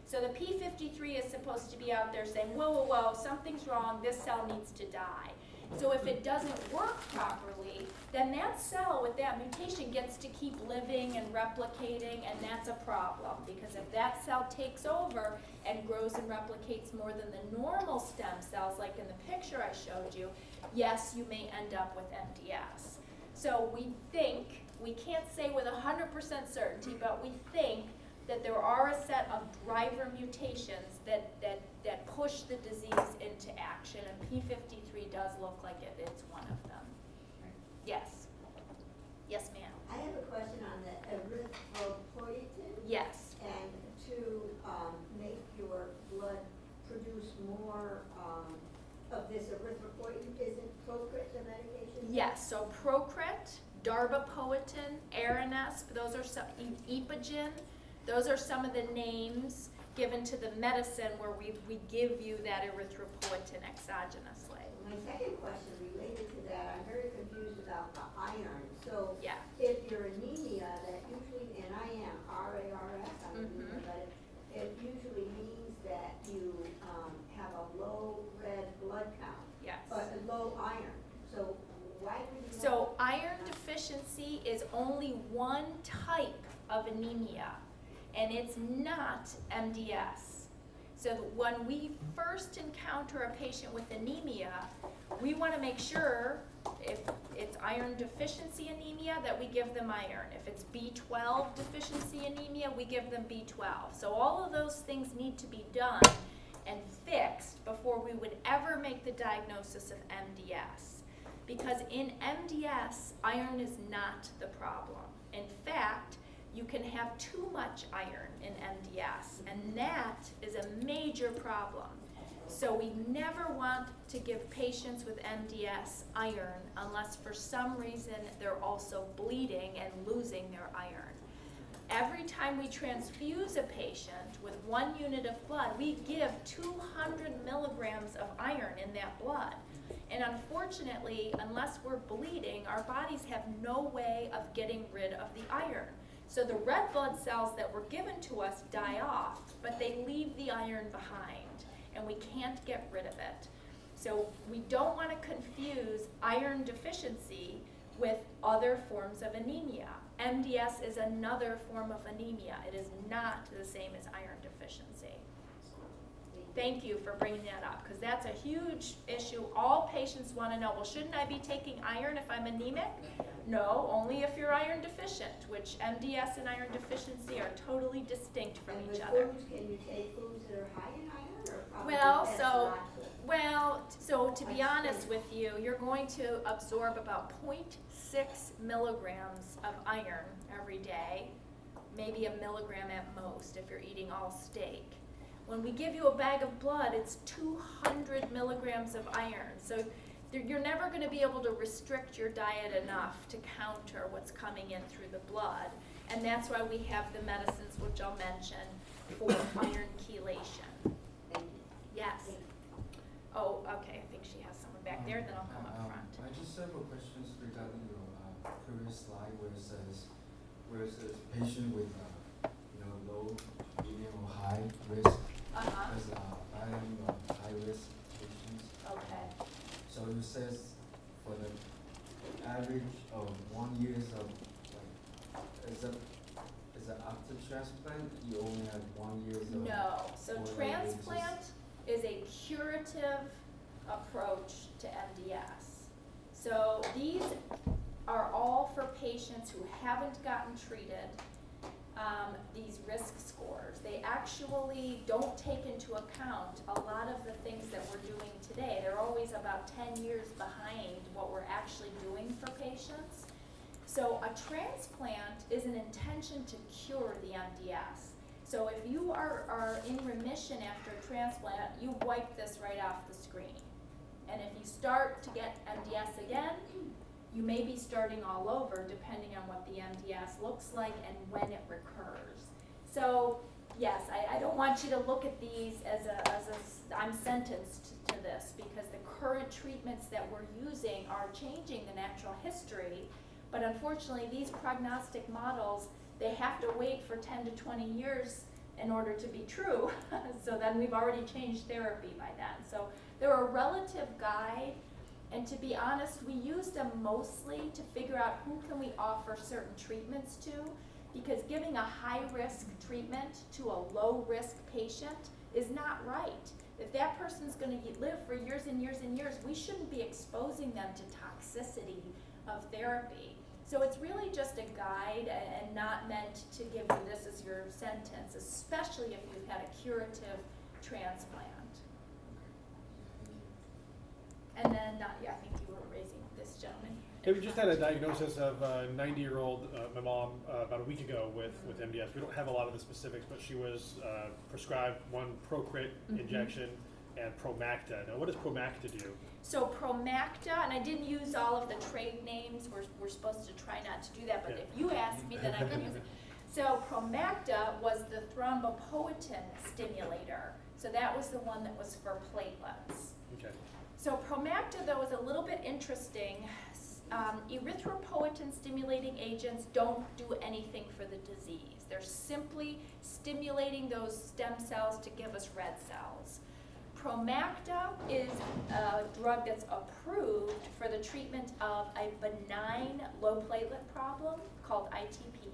So the P53 is supposed to be out there saying, whoa, whoa, whoa, something's wrong, this cell needs to die. So if it doesn't work properly, then that cell with that mutation gets to keep living and replicating, and that's a problem, because if that cell takes over and grows and replicates more than the normal stem cells, like in the picture I showed you, yes, you may end up with MDS. So we think, we can't say with 100% certainty, but we think that there are a set of driver mutations that push the disease into action, and P53 does look like it's one of them. Yes. Yes, ma'am. I have a question on the erythropoietin. Yes. And to make your blood produce more of this erythropoietin, isn't Procrit the medication? Yes, so Procrit, darbepoetin, Aranesp, those are some, Epogen, those are some of the names given to the medicine where we give you that erythropoietin exogenously. My second question related to that, I'm very confused about the iron. So Yeah. if you're anemia, that usually, and I am RARS, I'm anemia, but it usually means that you have a low red blood count, Yes. but a low iron. So why would you? So iron deficiency is only one type of anemia, and it's not MDS. So when we first encounter a patient with anemia, we want to make sure if it's iron deficiency anemia that we give them iron. If it's B12 deficiency anemia, we give them B12. So all of those things need to be done and fixed before we would ever make the diagnosis of MDS. Because in MDS, iron is not the problem. In fact, you can have too much iron in MDS, and that is a major problem. So we never want to give patients with MDS iron unless for some reason they're also bleeding and losing their iron. Every time we transfuse a patient with 1 unit of blood, we give 200 milligrams of iron in that blood. And unfortunately, unless we're bleeding, our bodies have no way of getting rid of the iron. So the red blood cells that were given to us die off, but they leave the iron behind, and we can't get rid of it. So we don't want to confuse iron deficiency with other forms of anemia. MDS is another form of anemia. It is not the same as iron deficiency. Thank Thank you for bringing that up, because that's a huge issue. All patients want to know, well, shouldn't I be taking iron if I'm anemic? No, only if you're iron deficient, which MDS and iron deficiency are totally distinct from And each with other. foods, can you take foods that are high in iron, or probably Well, that's so, not good? so to be honest with you, you're going to absorb about 0.6 milligrams of iron every day, maybe a milligram at most if you're eating all steak. When we give you a bag of blood, it's 200 milligrams of iron. So you're never going to be able to restrict your diet enough to counter what's coming in through the blood. And that's why we have the medicines, which I'll mention, for iron chelation. Thank you. Yes. Oh, okay, I think she has someone back there, then I'll come up front. I just have a question regarding your previous slide where it says patient with low, medium, or high risk. As I am high risk patients. Okay. So it says for the average of 1 year of is it after transplant you only have 1 year of No, so or transplant is a curative approach to MDS. So these are all for patients who haven't gotten treated, these risk scores. They actually don't take into account a lot of the things that we're doing today. They're always about 10 years behind what we're actually doing for patients. So a transplant is an intention to cure the MDS. So if you are in remission after a transplant, you wipe this right off the screen. And if you start to get MDS again, you may be starting all over depending on what the MDS looks like and when it recurs. So yes, I don't want you to look at these as I'm sentenced to this, because the current treatments that we're using are changing the natural history, but unfortunately these prognostic models, they have to wait for 10 to 20 years in order to be true. So then we've already changed therapy by then. So they're a relative guide. And to be honest, we use them mostly to figure out who can we offer certain treatments to, because giving a high-risk treatment to a low-risk patient is not right. If that person's going to live for years and years and years, we shouldn't be exposing them to toxicity of therapy. So it's really just a guide and not meant to give you this as your sentence, especially if you've had a curative transplant. And then, I think you were raising this gentleman. We just had a diagnosis of a 90-year-old, my mom, about a week ago with MDS. We don't have a lot of the specifics, but she was prescribed one Procrit injection and Promacta. Now, what does Promacta do? So Promacta, and I didn't use all of the trade names. We're supposed to try not to do that, but if you ask me, then I can use it. So Promacta was the thrombopoietin stimulator. So that was the one that was for platelets. Okay. So Promacta, though, is a little bit interesting. Erythropoietin stimulating agents don't do anything for the disease. They're simply stimulating those stem cells to give us red cells. Promacta is a drug that's approved for the treatment of a benign low platelet problem called ITP.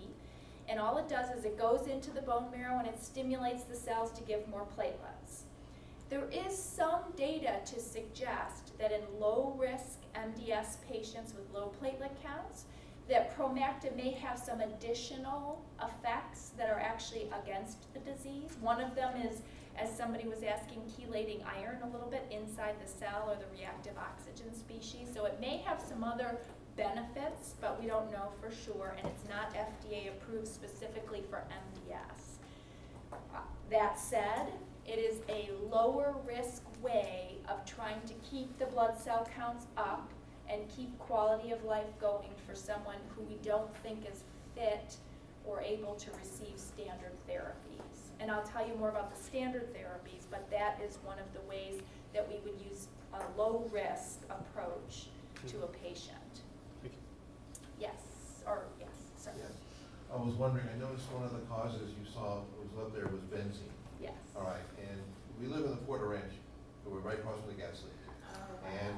And all it does is it goes into the bone marrow and it stimulates the cells to give more platelets. There is some data to suggest that in low-risk MDS patients with low platelet counts, that Promacta may have some additional effects that are actually against the disease. One of them is, as somebody was asking, chelating iron a little bit inside the cell or the reactive oxygen species. So it may have some other benefits, but we don't know for sure, and it's not FDA approved specifically for MDS. That said, it is a lower risk way of trying to keep the blood cell counts up and keep quality of life going for someone who we don't think is fit or able to receive standard therapies. And I'll tell you more about the standard therapies, but that is one of the ways that we would use a low risk approach to a patient. Thank you. Yes, sir. Yes. I was wondering, I noticed one of the causes you saw was up there was benzene. Yes. All right, and we live in the Porter Ranch, so we're right across from the gas station. Oh, And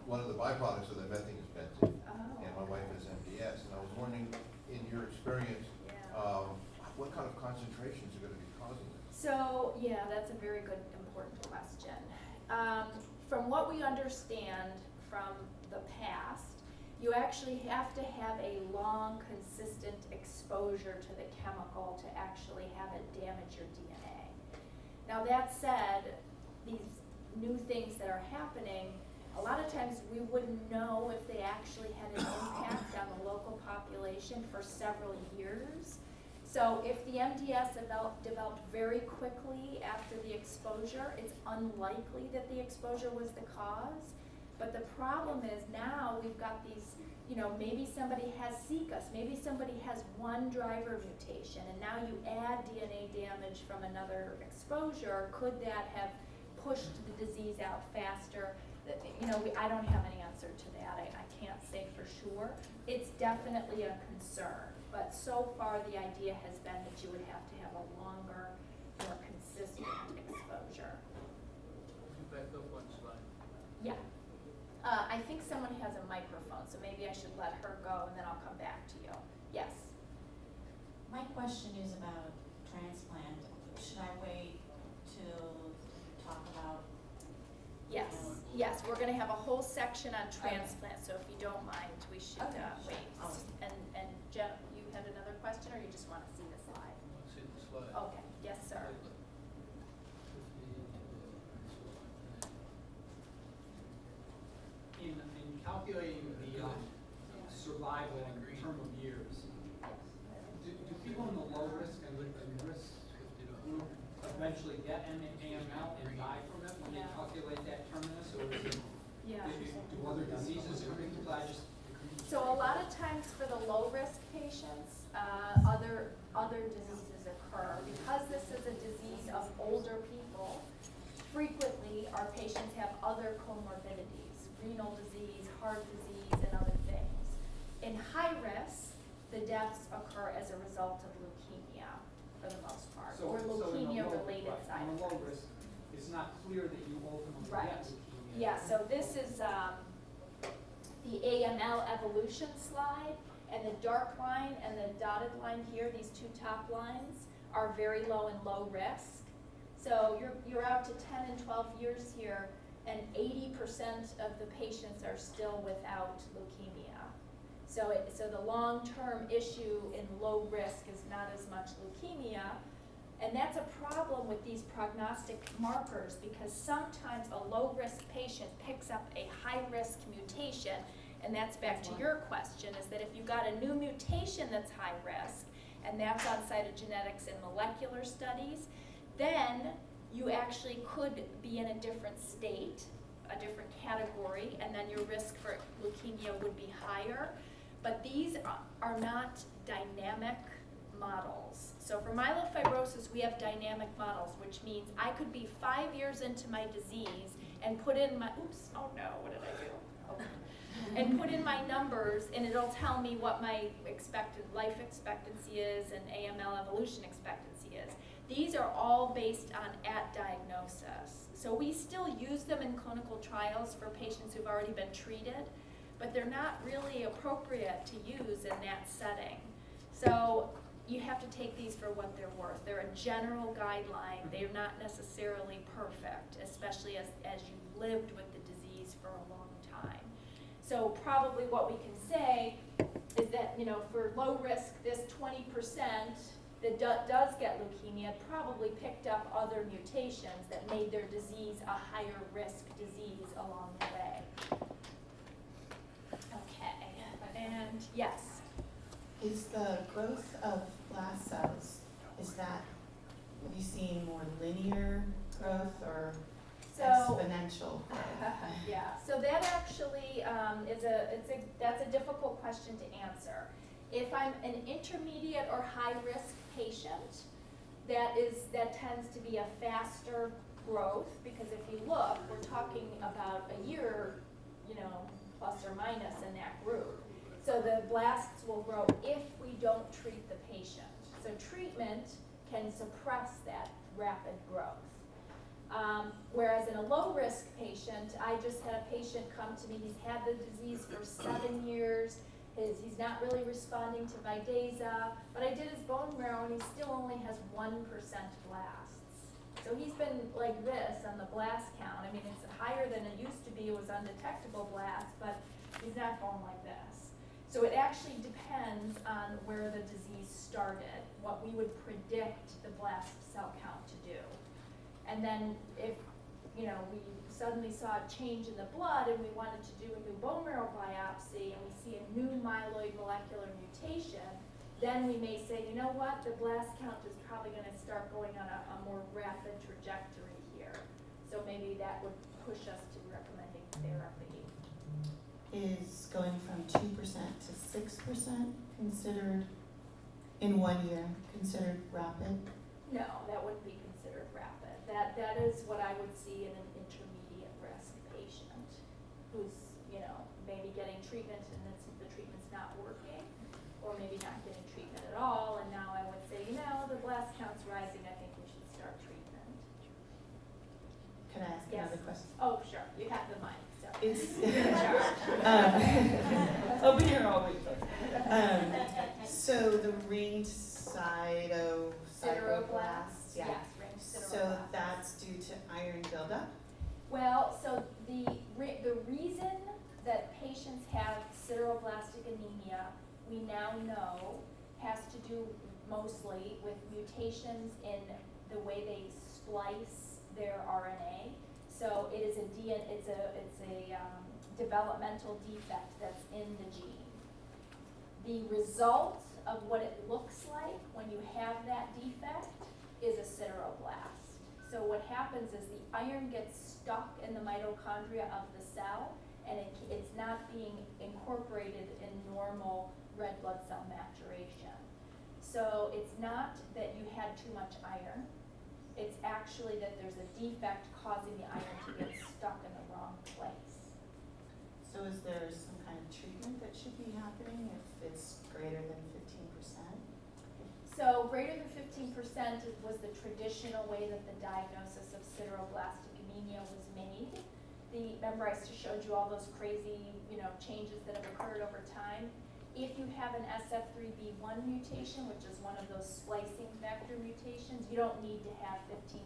one of the byproducts of that methane is benzene. Oh. And my wife is MDS, and I was wondering, in your experience, Yeah. what kind of concentrations are going to be causing this? So, yeah, that's a very good, important question. From what we understand from the past, you actually have to have a long, consistent exposure to the chemical to actually have it damage your DNA. Now that said, these new things that are happening, a lot of times we wouldn't know if they actually had an impact on the local population for several years. So if the MDS developed very quickly after the exposure, it's unlikely that the exposure was the cause. But the problem is now we've got these, maybe somebody has CICUS, maybe somebody has one driver mutation, and now you add DNA damage from another exposure. Could that have pushed the disease out faster? I don't have an answer to that. I can't say for sure. It's definitely a concern, but so far the idea has been that you would have to have a longer, more consistent exposure. Can you back up one slide? Yeah. I think someone has a microphone, so maybe I should let her go and then I'll come back to you. Yes. My question is about transplant. Should I wait to talk about? Yes. Yes, we're going to have a whole section on transplant, so if you don't mind, we should wait. And Jen, you had another question, or you just want to see the slide? Let's see the slide. Okay. Yes, sir. In calculating the survival in term of years, do people in the low risk and risk group eventually get AML and die from it when they calculate that terminus, or is it, Yeah. do other diseases come into play? So a lot of times for the low risk patients, other diseases occur. Because this is a disease of older people, frequently our patients have other comorbidities, renal disease, heart disease, and other things. In high risk, the deaths occur as a result of leukemia for the most part, or leukemia-related side In the effects. low risk, it's not clear that you ultimately Right. get leukemia. Yeah, so this is the AML evolution slide, and the dark line and the dotted line here, these two top lines, are very low and low risk. So you're out to 10 and 12 years here, and 80% of the patients are still without leukemia. So the long-term issue in low risk is not as much leukemia, and that's a problem with these prognostic markers, because sometimes a low-risk patient picks up a high-risk mutation, and that's back to your question, is that if you got a new mutation that's high risk, and that's on cytogenetics and molecular studies, then you actually could be in a different state, a different category, and then your risk for leukemia would be higher. But these are not dynamic models. So for myelofibrosis, we have dynamic models, which means I could be 5 years into my disease and put in my, what did I do? Okay. And put in my numbers, and it'll tell me what my expected life expectancy is and AML evolution expectancy is. These are all based on at diagnosis. So we still use them in clinical trials for patients who've already been treated, but they're not really appropriate to use in that setting. So you have to take these for what they're worth. They're a general guideline. They're not necessarily perfect, especially as you've lived with the disease for a long time. So probably what we can say is that, for low risk, this 20% that does get leukemia probably picked up other mutations that made their disease a higher risk disease along the way. Okay, and yes. Is the growth of blast cells, have you seen more linear growth or exponential growth? Yeah, so that actually that's a difficult question to answer. If I'm an intermediate or high risk patient, that tends to be a faster growth, because if you look, we're talking about a year, plus or minus in that group. So the blasts will grow if we don't treat the patient. So treatment can suppress that rapid growth. Whereas in a low-risk patient, I just had a patient come to me, he's had the disease for 7 years, he's not really responding to Vidasa, but I did his bone marrow and he still only has 1% blasts. So he's been like this on the blast count. I mean, it's higher than it used to be. It was undetectable blast, but he's not going like this. So it actually depends on where the disease started, what we would predict the blast cell count to do. And then if, you know, we suddenly saw a change in the blood and we wanted to do a new bone marrow biopsy and we see a new myeloid molecular mutation, then we may say, you know what, the blast count is probably going to start going on a more rapid trajectory here. So maybe that would push us to recommending therapy. Is going from 2% to 6% considered, in 1 year, considered rapid? No, that wouldn't be considered rapid. That is what I would see in an intermediate risk patient who's, you know, maybe getting treatment and the treatment's not working, or maybe not getting treatment at all, and now I would say, you know, the blast count's rising, I think we should start treatment. Can I ask Yes. another question? Oh, sure, you have the mic, so. It's, Sure. I'll be here all week. So the ringed sideroblasts, yeah. Yes, ringed So sideroblasts. that's due to iron buildup? Well, so the reason that patients have sideroblastic anemia, we now know, has to do mostly with mutations in the way they splice their RNA. So it is it's a developmental defect that's in the gene. The result of what it looks like when you have that defect is a sideroblast. So what happens is the iron gets stuck in the mitochondria of the cell, and it's not being incorporated in normal red blood cell maturation. So it's not that you had too much iron, it's actually that there's a defect causing the iron to get stuck in the wrong place. So is there some kind of treatment that should be happening if it's greater than 15%? So greater than 15% was the traditional way that the diagnosis of sideroblastic anemia was made. Remember I showed you all those crazy, you know, changes that have occurred over time. If you have an SF3B1 mutation, which is one of those splicing factor mutations, you don't need to have 15%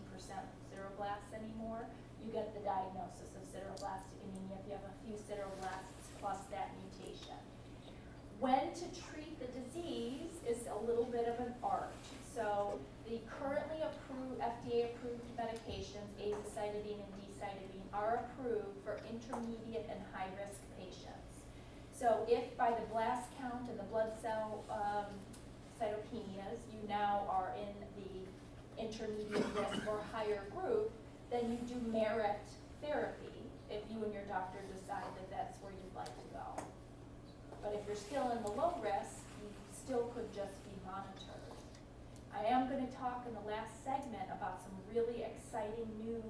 sideroblasts anymore. You get the diagnosis of sideroblastic anemia if you have a few sideroblasts plus that mutation. When to treat the disease is a little bit of an art. So the currently approved, FDA-approved medications, azacitidine and decitidine, are approved for intermediate and high-risk patients. So if by the blast count and the blood cell cytopenias, you now are in the intermediate risk or higher group, then you do merit therapy if you and your doctor decide that that's where you'd like to go. But if you're still in the low risk, you still could just be monitored. I am going to talk in the last segment about some really exciting new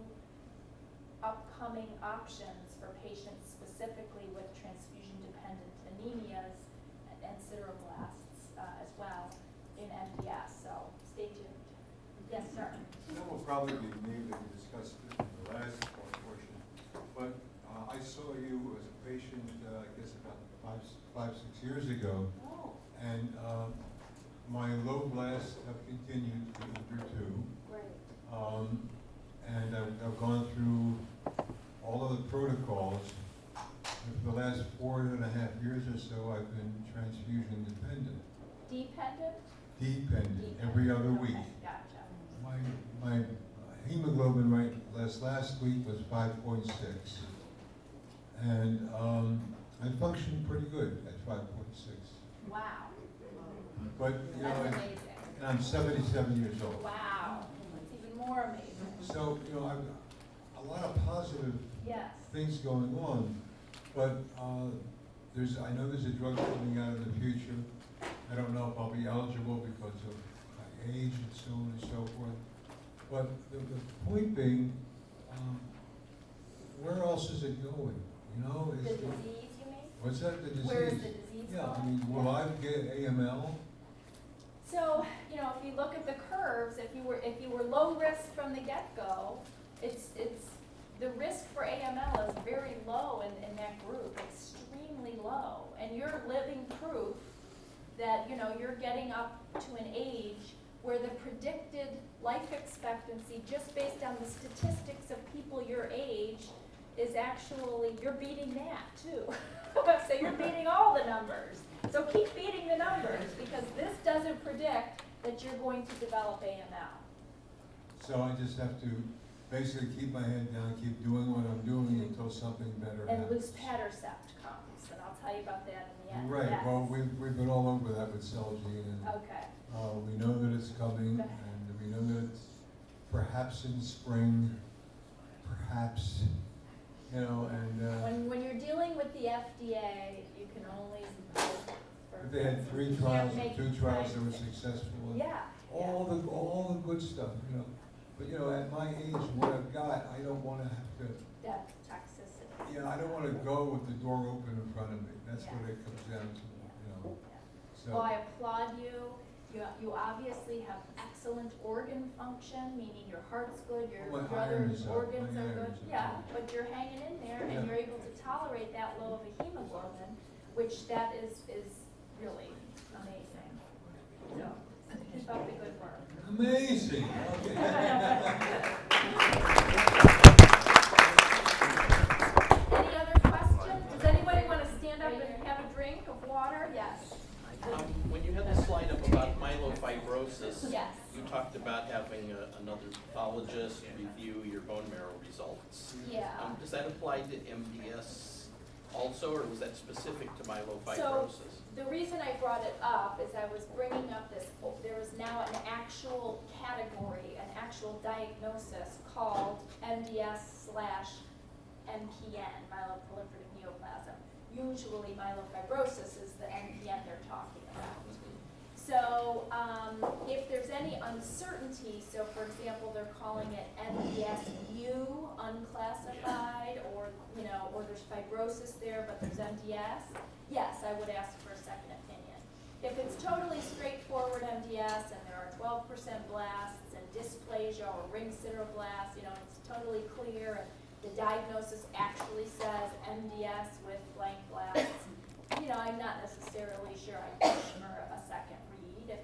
upcoming options for patients specifically with transfusion-dependent anemias and sideroblasts as well in MDS, so stay tuned. Yes, sir. That will probably be me that you discussed in the last portion, but I saw you as a patient, I guess about 5-6 years ago, Oh, and my low blasts have continued to under 2. great. And I've gone through all of the protocols. For the last 4.5 years or so, I've been transfusion dependent. Dependent, every other week. Okay, gotcha. My hemoglobin last week was 5.6. And I functioned pretty good at 5.6. Wow, But, you know, that's amazing. and I'm 77 years old. Wow, that's even more amazing. So, you know, I've a lot of positive Yes. things going on, but I know there's a drug coming out in the future. I don't know if I'll be eligible because of my age and so on and so forth. But the point being, where else is it going? You know, The disease, you mean? what's that? The disease? Where is the disease Yeah, I going? mean, will I get AML? So, you know, if you look at the curves, if you were low risk from the get-go, it's the risk for AML is very low in that group, extremely low. And you're living proof that, you know, you're getting up to an age where the predicted life expectancy, just based on the statistics of people your age, is actually, you're beating that too. So you're beating all the numbers. So keep beating the numbers, because this doesn't predict that you're going to develop AML. So I just have to basically keep my head down, keep doing what I'm doing until something better And happens. loose patacept comes, and I'll tell you about that in the end. Right, Yes. well, we've been all over that with Celgene, and Okay. we know that it's coming, and we know that it's perhaps in spring, perhaps, you know, and, When you're dealing with the FDA, you can only hope for. they had 3 you trials, can't and make 2 trials that were predictions. successful, and Yeah. all the good stuff, you know. But, you know, at my age, what I've got, I don't wanna have to, That toxicity. you know, I don't wanna go with the door open in front of me, that's Yeah. what it comes down to, you know, so. Well, I applaud you. You obviously have excellent organ function, meaning your heart's good, your My other iron is up, organs my are iron good. is up, Yeah, yeah. but you're hanging in there, Yeah. and you're able to tolerate that low of a hemoglobin, which that is really amazing. So, keep up the good work. Amazing, okay. Any other questions? Does anybody want to stand up and have a drink of water? Yes. When you had the slide up about myelofibrosis, Yes. you talked about having another pathologist review your bone marrow results. Yeah. Does that apply to MDS also, or was that specific to myelofibrosis? The reason I brought it up is I was bringing up this, there is now an actual category, an actual diagnosis called MDS/MPN, myeloproliferative neoplasm. Usually myelofibrosis is the MPN they're talking about. So if there's any uncertainty, so for example, they're calling it MDSU unclassified, or or there's fibrosis there, but there's MDS, yes, I would ask for a second opinion. If it's totally straightforward MDS and there are 12% blasts and dysplasia or ring sideroblasts, it's totally clear, and the diagnosis actually says MDS with blank blasts, I'm not necessarily sure I'd push for a second read if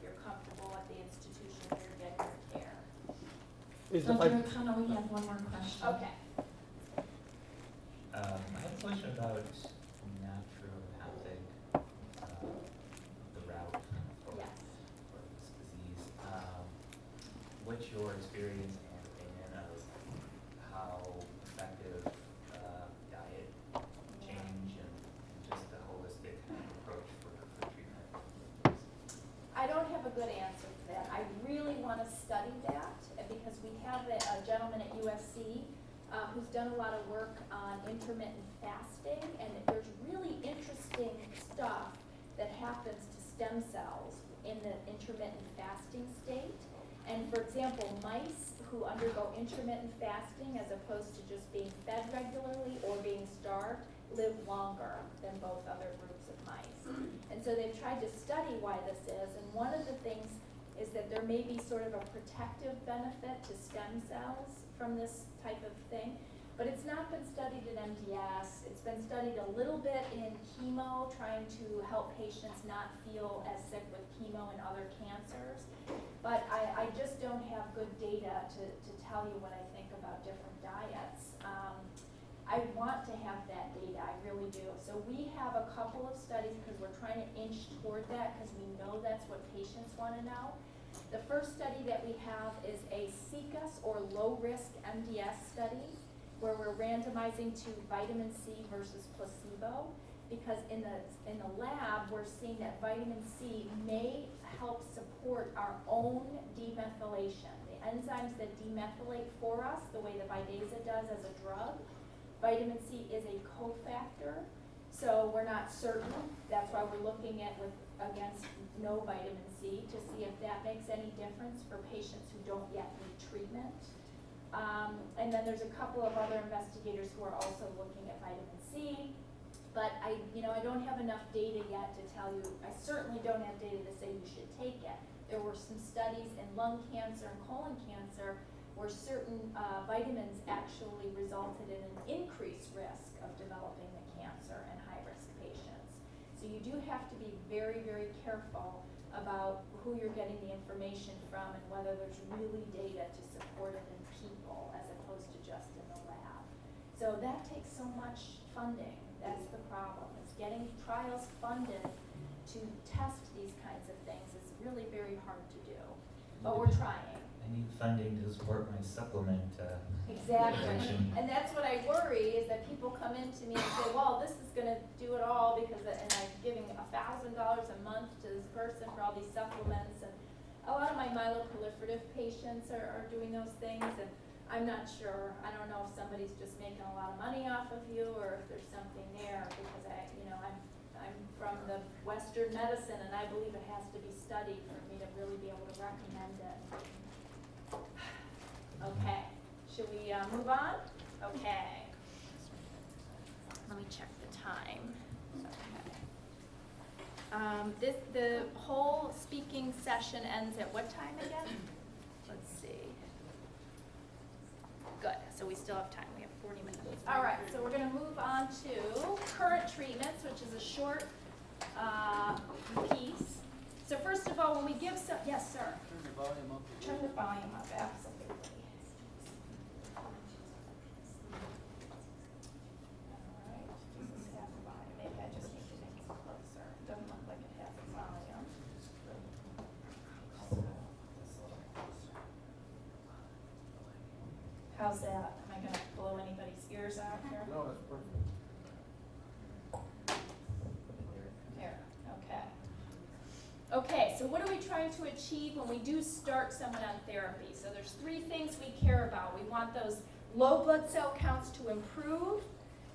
you're comfortable at the institution where you're getting your care. Dr. O'Connor, we have one more question. Okay. I have a question about naturopathic, the route for Yes. this disease. What's your experience and opinion of how effective diet change and just the holistic approach for treatment? I don't have a good answer for that. I really want to study that because we have a gentleman at USC who's done a lot of work on intermittent fasting, and there's really interesting stuff that happens to stem cells in the intermittent fasting state. And for example, mice who undergo intermittent fasting as opposed to just being fed regularly or being starved live longer than both other groups of mice. And so they've tried to study why this is, and one of the things is that there may be sort of a protective benefit to stem cells from this type of thing, but it's not been studied in MDS. It's been studied a little bit in chemo, trying to help patients not feel as sick with chemo and other cancers, but I just don't have good data to tell you what I think about different diets. I want to have that data, I really do. So we have a couple of studies because we're trying to inch toward that because we know that's what patients want to know. The first study that we have is a CICUS or low-risk MDS study where we're randomizing to vitamin C versus placebo, because in the lab we're seeing that vitamin C may help support our own demethylation. The enzymes that demethylate for us, the way the Vidasa does as a drug, vitamin C is a cofactor, so we're not certain. That's why we're looking at against no vitamin C to see if that makes any difference for patients who don't yet need treatment. And then there's a couple of other investigators who are also looking at vitamin C, but I don't have enough data yet to tell you. I certainly don't have data to say you should take it. There were some studies in lung cancer and colon cancer where certain vitamins actually resulted in an increased risk of developing the cancer in high-risk patients. So you do have to be very, very careful about who you're getting the information from and whether there's really data to support it in people as opposed to just in the lab. So that takes so much funding. That's the problem. It's getting trials funded to test these kinds of things is really very hard to do. But we're trying. I need funding to support my supplement. Exactly. Innovation. And that's what I worry is that people come into me and say, well, this is going to do it all because, and I'm giving $1,000 a month to this person for all these supplements. And a lot of my myeloproliferative patients are doing those things. And I'm not sure. I don't know if somebody's just making a lot of money off of you or if there's something there because I'm from the Western medicine and I believe it has to be studied for me to really be able to recommend it. Okay. Should we move on? Okay. Let me check the time. Okay. The whole speaking session ends at what time again? Let's see. Good. So we still have time. We have 40 minutes. All right. So we're going to move on to current treatments, which is a short piece. So first of all, when we give some, yes, sir. Turn the volume up. Turn the volume up. Absolutely. How's that? Am I going to blow anybody's ears out here? No, that's perfect. There, okay. Okay, so what are we trying to achieve when we do start someone on therapy? So there's 3 things we care about. We want those low blood cell counts to improve.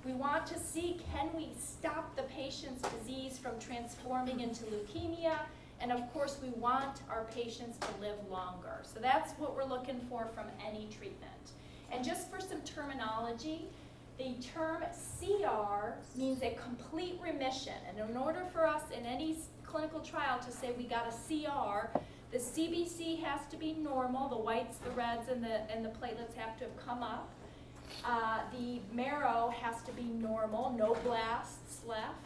We want to see, can we stop the patient's disease from transforming into leukemia? And of course, we want our patients to live longer. So that's what we're looking for from any treatment. And just for some terminology, the term CR means a complete remission. And in order for us in any clinical trial to say we got a CR, the CBC has to be normal, the whites, the reds, and the platelets have to have come up. The marrow has to be normal, no blasts left.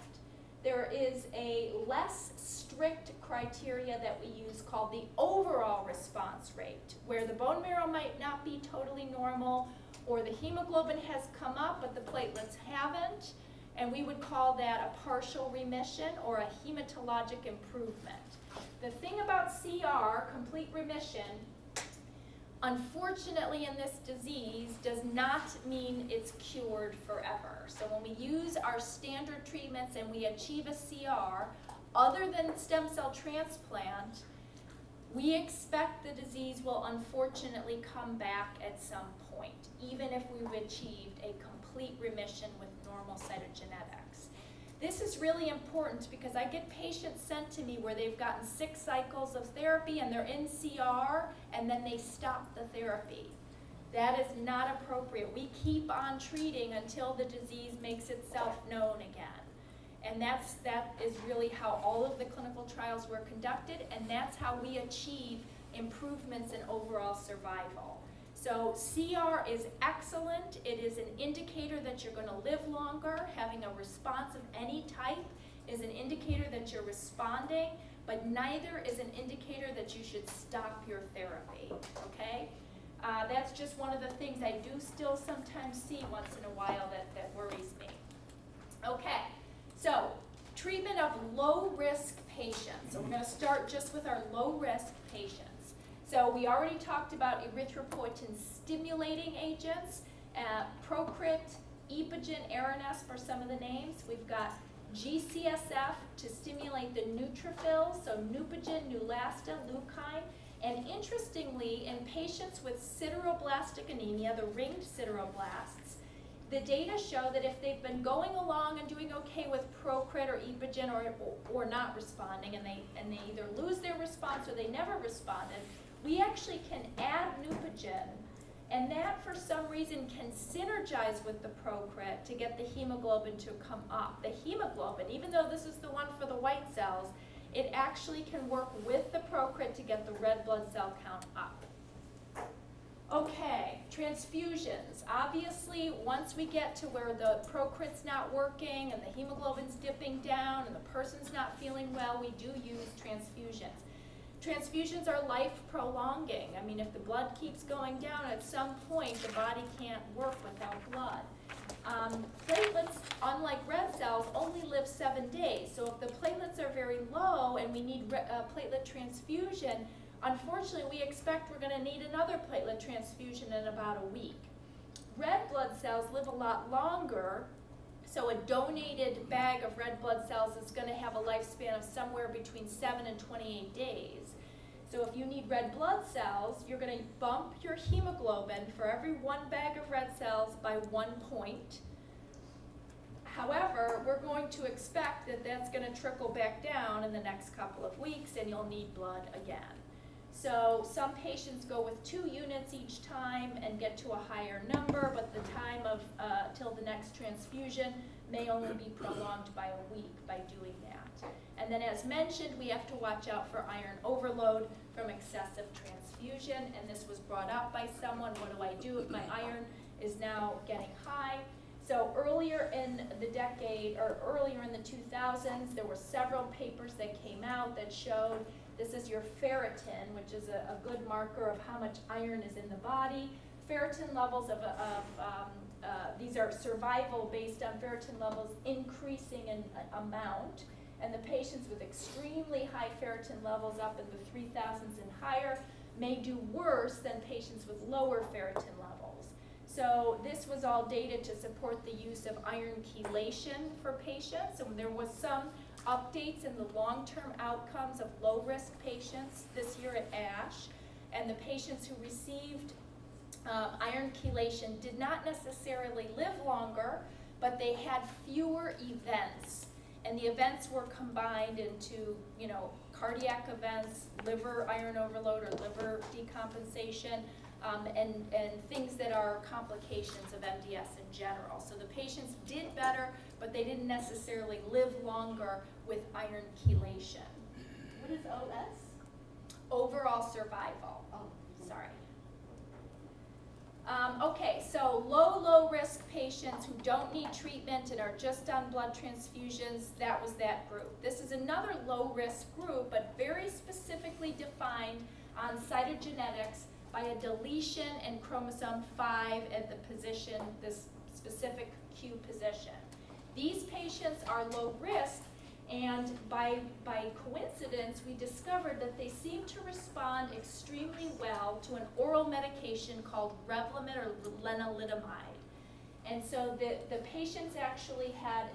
There is a less strict criteria that we use called the overall response rate, where the bone marrow might not be totally normal, or the hemoglobin has come up, but the platelets haven't, and we would call that a partial remission or a hematologic improvement. The thing about CR, complete remission, unfortunately in this disease does not mean it's cured forever. So when we use our standard treatments and we achieve a CR, other than stem cell transplant, we expect the disease will unfortunately come back at some point, even if we've achieved a complete remission with normal cytogenetics. This is really important because I get patients sent to me where they've gotten 6 cycles of therapy and they're in CR and then they stop the therapy. That is not appropriate. We keep on treating until the disease makes itself known again. And that is really how all of the clinical trials were conducted, and that's how we achieve improvements in overall survival. So CR is excellent. It is an indicator that you're going to live longer. Having a response of any type is an indicator that you're responding, but neither is an indicator that you should stop your therapy, okay? That's just one of the things I do still sometimes see once in a while that worries me. Okay, so treatment of low-risk patients. So we're going to start just with our low-risk patients. So we already talked about erythropoietin-stimulating agents, Procrit, Epogen, Aranesp are some of the names. We've got GCSF to stimulate the neutrophils, so Neupogen, Neulasta, Leukine. And interestingly, in patients with sideroblastic anemia, the ringed sideroblasts, the data show that if they've been going along and doing okay with Procrit or Epogen or not responding, and they either lose their response or they never responded, we actually can add Neupogen, and that for some reason can synergize with the Procrit to get the hemoglobin to come up. The hemoglobin, even though this is the one for the white cells, it actually can work with the Procrit to get the red blood cell count up. Okay, transfusions. Obviously, once we get to where the procrit's not working and the hemoglobin's dipping down and the person's not feeling well, we do use transfusions. Transfusions are life prolonging. I mean, if the blood keeps going down, at some point the body can't work without blood. Platelets, unlike red cells, only live 7 days. So if the platelets are very low and we need platelet transfusion, unfortunately we expect we're going to need another platelet transfusion in about a week. Red blood cells live a lot longer, so a donated bag of red blood cells is going to have a lifespan of somewhere between 7 and 28 days. So if you need red blood cells, you're going to bump your hemoglobin for every 1 bag of red cells by 1 point. However, we're going to expect that that's going to trickle back down in the next couple of weeks and you'll need blood again. So some patients go with 2 units each time and get to a higher number, but the time of till the next transfusion may only be prolonged by a week by doing that. And then as mentioned, we have to watch out for iron overload from excessive transfusion, and this was brought up by someone. What do I do if my iron is now getting high? So earlier in the decade, or earlier in the 2000s, there were several papers that came out that showed this is your ferritin, which is a good marker of how much iron is in the body. Ferritin levels these are survival based on ferritin levels increasing in amount. And the patients with extremely high ferritin levels up in the 3,000s and higher may do worse than patients with lower ferritin levels. So this was all data to support the use of iron chelation for patients. And there was some updates in the long-term outcomes of low-risk patients this year at ASH. And the patients who received iron chelation did not necessarily live longer, but they had fewer events. And the events were combined into, cardiac events, liver iron overload or liver decompensation, and things that are complications of MDS in general. So the patients did better, but they didn't necessarily live longer with iron chelation. What is OS? Overall survival. Oh, sorry. Okay, so low risk patients who don't need treatment and are just on blood transfusions, that was that group. This is another low risk group, but very specifically defined on cytogenetics by a deletion in chromosome 5 at the position, this specific Q position. These patients are low risk, and by coincidence, we discovered that they seem to respond extremely well to an oral medication called Revlimid or lenalidomide. And so the patients actually had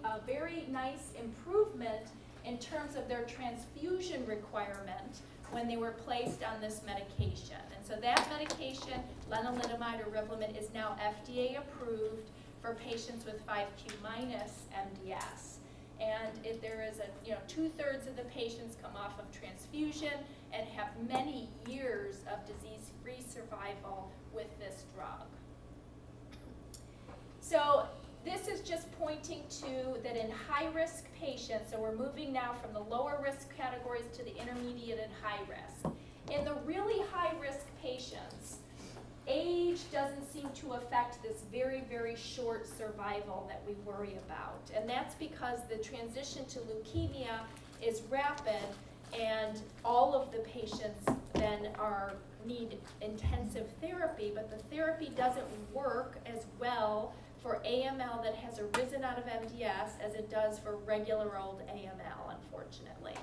a very nice improvement in terms of their transfusion requirement when they were placed on this medication. And so that medication, lenalidomide or Revlimid, is now FDA approved for patients with 5q minus MDS. And if there is 2/3 of the patients come off of transfusion and have many years of disease-free survival with this drug. So this is just pointing to that in high-risk patients, so we're moving now from the lower risk categories to the intermediate and high risk. In the really high-risk patients, age doesn't seem to affect this very short survival that we worry about. And that's because the transition to leukemia is rapid, and all of the patients then need intensive therapy, but the therapy doesn't work as well for AML that has arisen out of MDS as it does for regular old AML, unfortunately.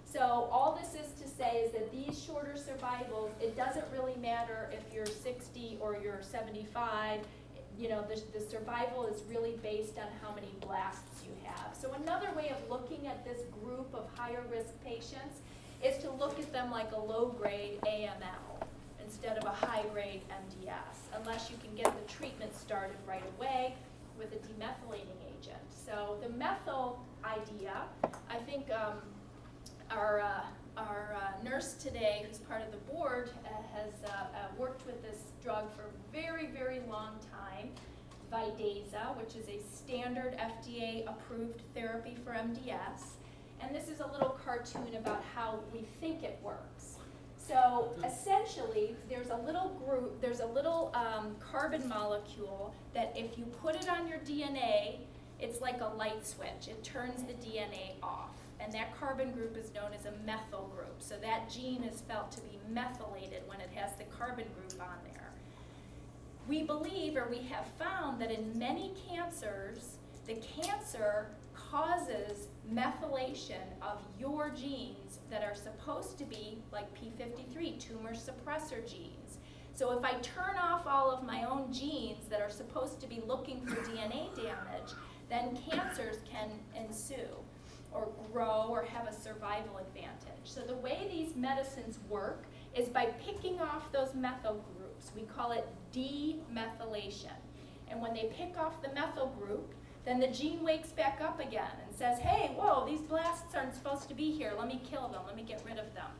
So all this is to say is that these shorter survivals, it doesn't really matter if you're 60 or you're 75. The survival is really based on how many blasts you have. So another way of looking at this group of higher risk patients is to look at them like a low-grade AML instead of a high-grade MDS, unless you can get the treatment started right away with a demethylating agent. So the methyl idea, I think our nurse today, who's part of the board, has worked with this drug for a very long time, Vidasa, which is a standard FDA-approved therapy for MDS. And this is a little cartoon about how we think it works. So essentially, there's a little carbon molecule that if you put it on your DNA, it's like a light switch. It turns the DNA off. And that carbon group is known as a methyl group. So that gene is felt to be methylated when it has the carbon group on there. We believe, or we have found, that in many cancers, the cancer causes methylation of your genes that are supposed to be like P53, tumor suppressor genes. So if I turn off all of my own genes that are supposed to be looking for DNA damage, then cancers can ensue or grow or have a survival advantage. So the way these medicines work is by picking off those methyl groups. We call it demethylation. And when they pick off the methyl group, then the gene wakes back up again and says, hey, whoa, these blasts aren't supposed to be here. Let me kill them. Let me get rid of them.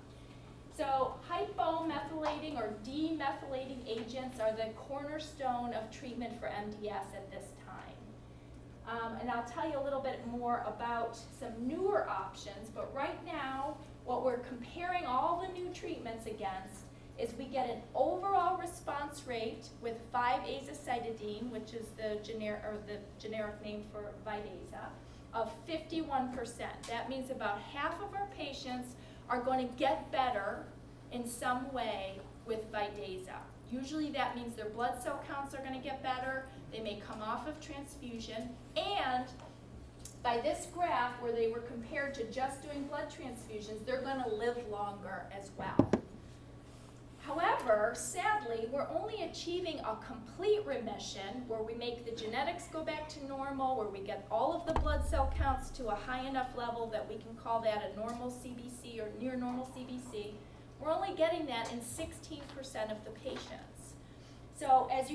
So hypomethylating or demethylating agents are the cornerstone of treatment for MDS at this time. And I'll tell you a little bit more about some newer options, but right now, what we're comparing all the new treatments against is we get an overall response rate with 5-azacitidine, which is the generic name for Vidasa, of 51%. That means about half of our patients are going to get better in some way with Vidasa. Usually that means their blood cell counts are going to get better, they may come off of transfusion, and by this graph where they were compared to just doing blood transfusions, they're going to live longer as well. However, sadly, we're only achieving a complete remission where we make the genetics go back to normal, where we get all of the blood cell counts to a high enough level that we can call that a normal CBC or near normal CBC. We're only getting that in 16% of the patients. So as you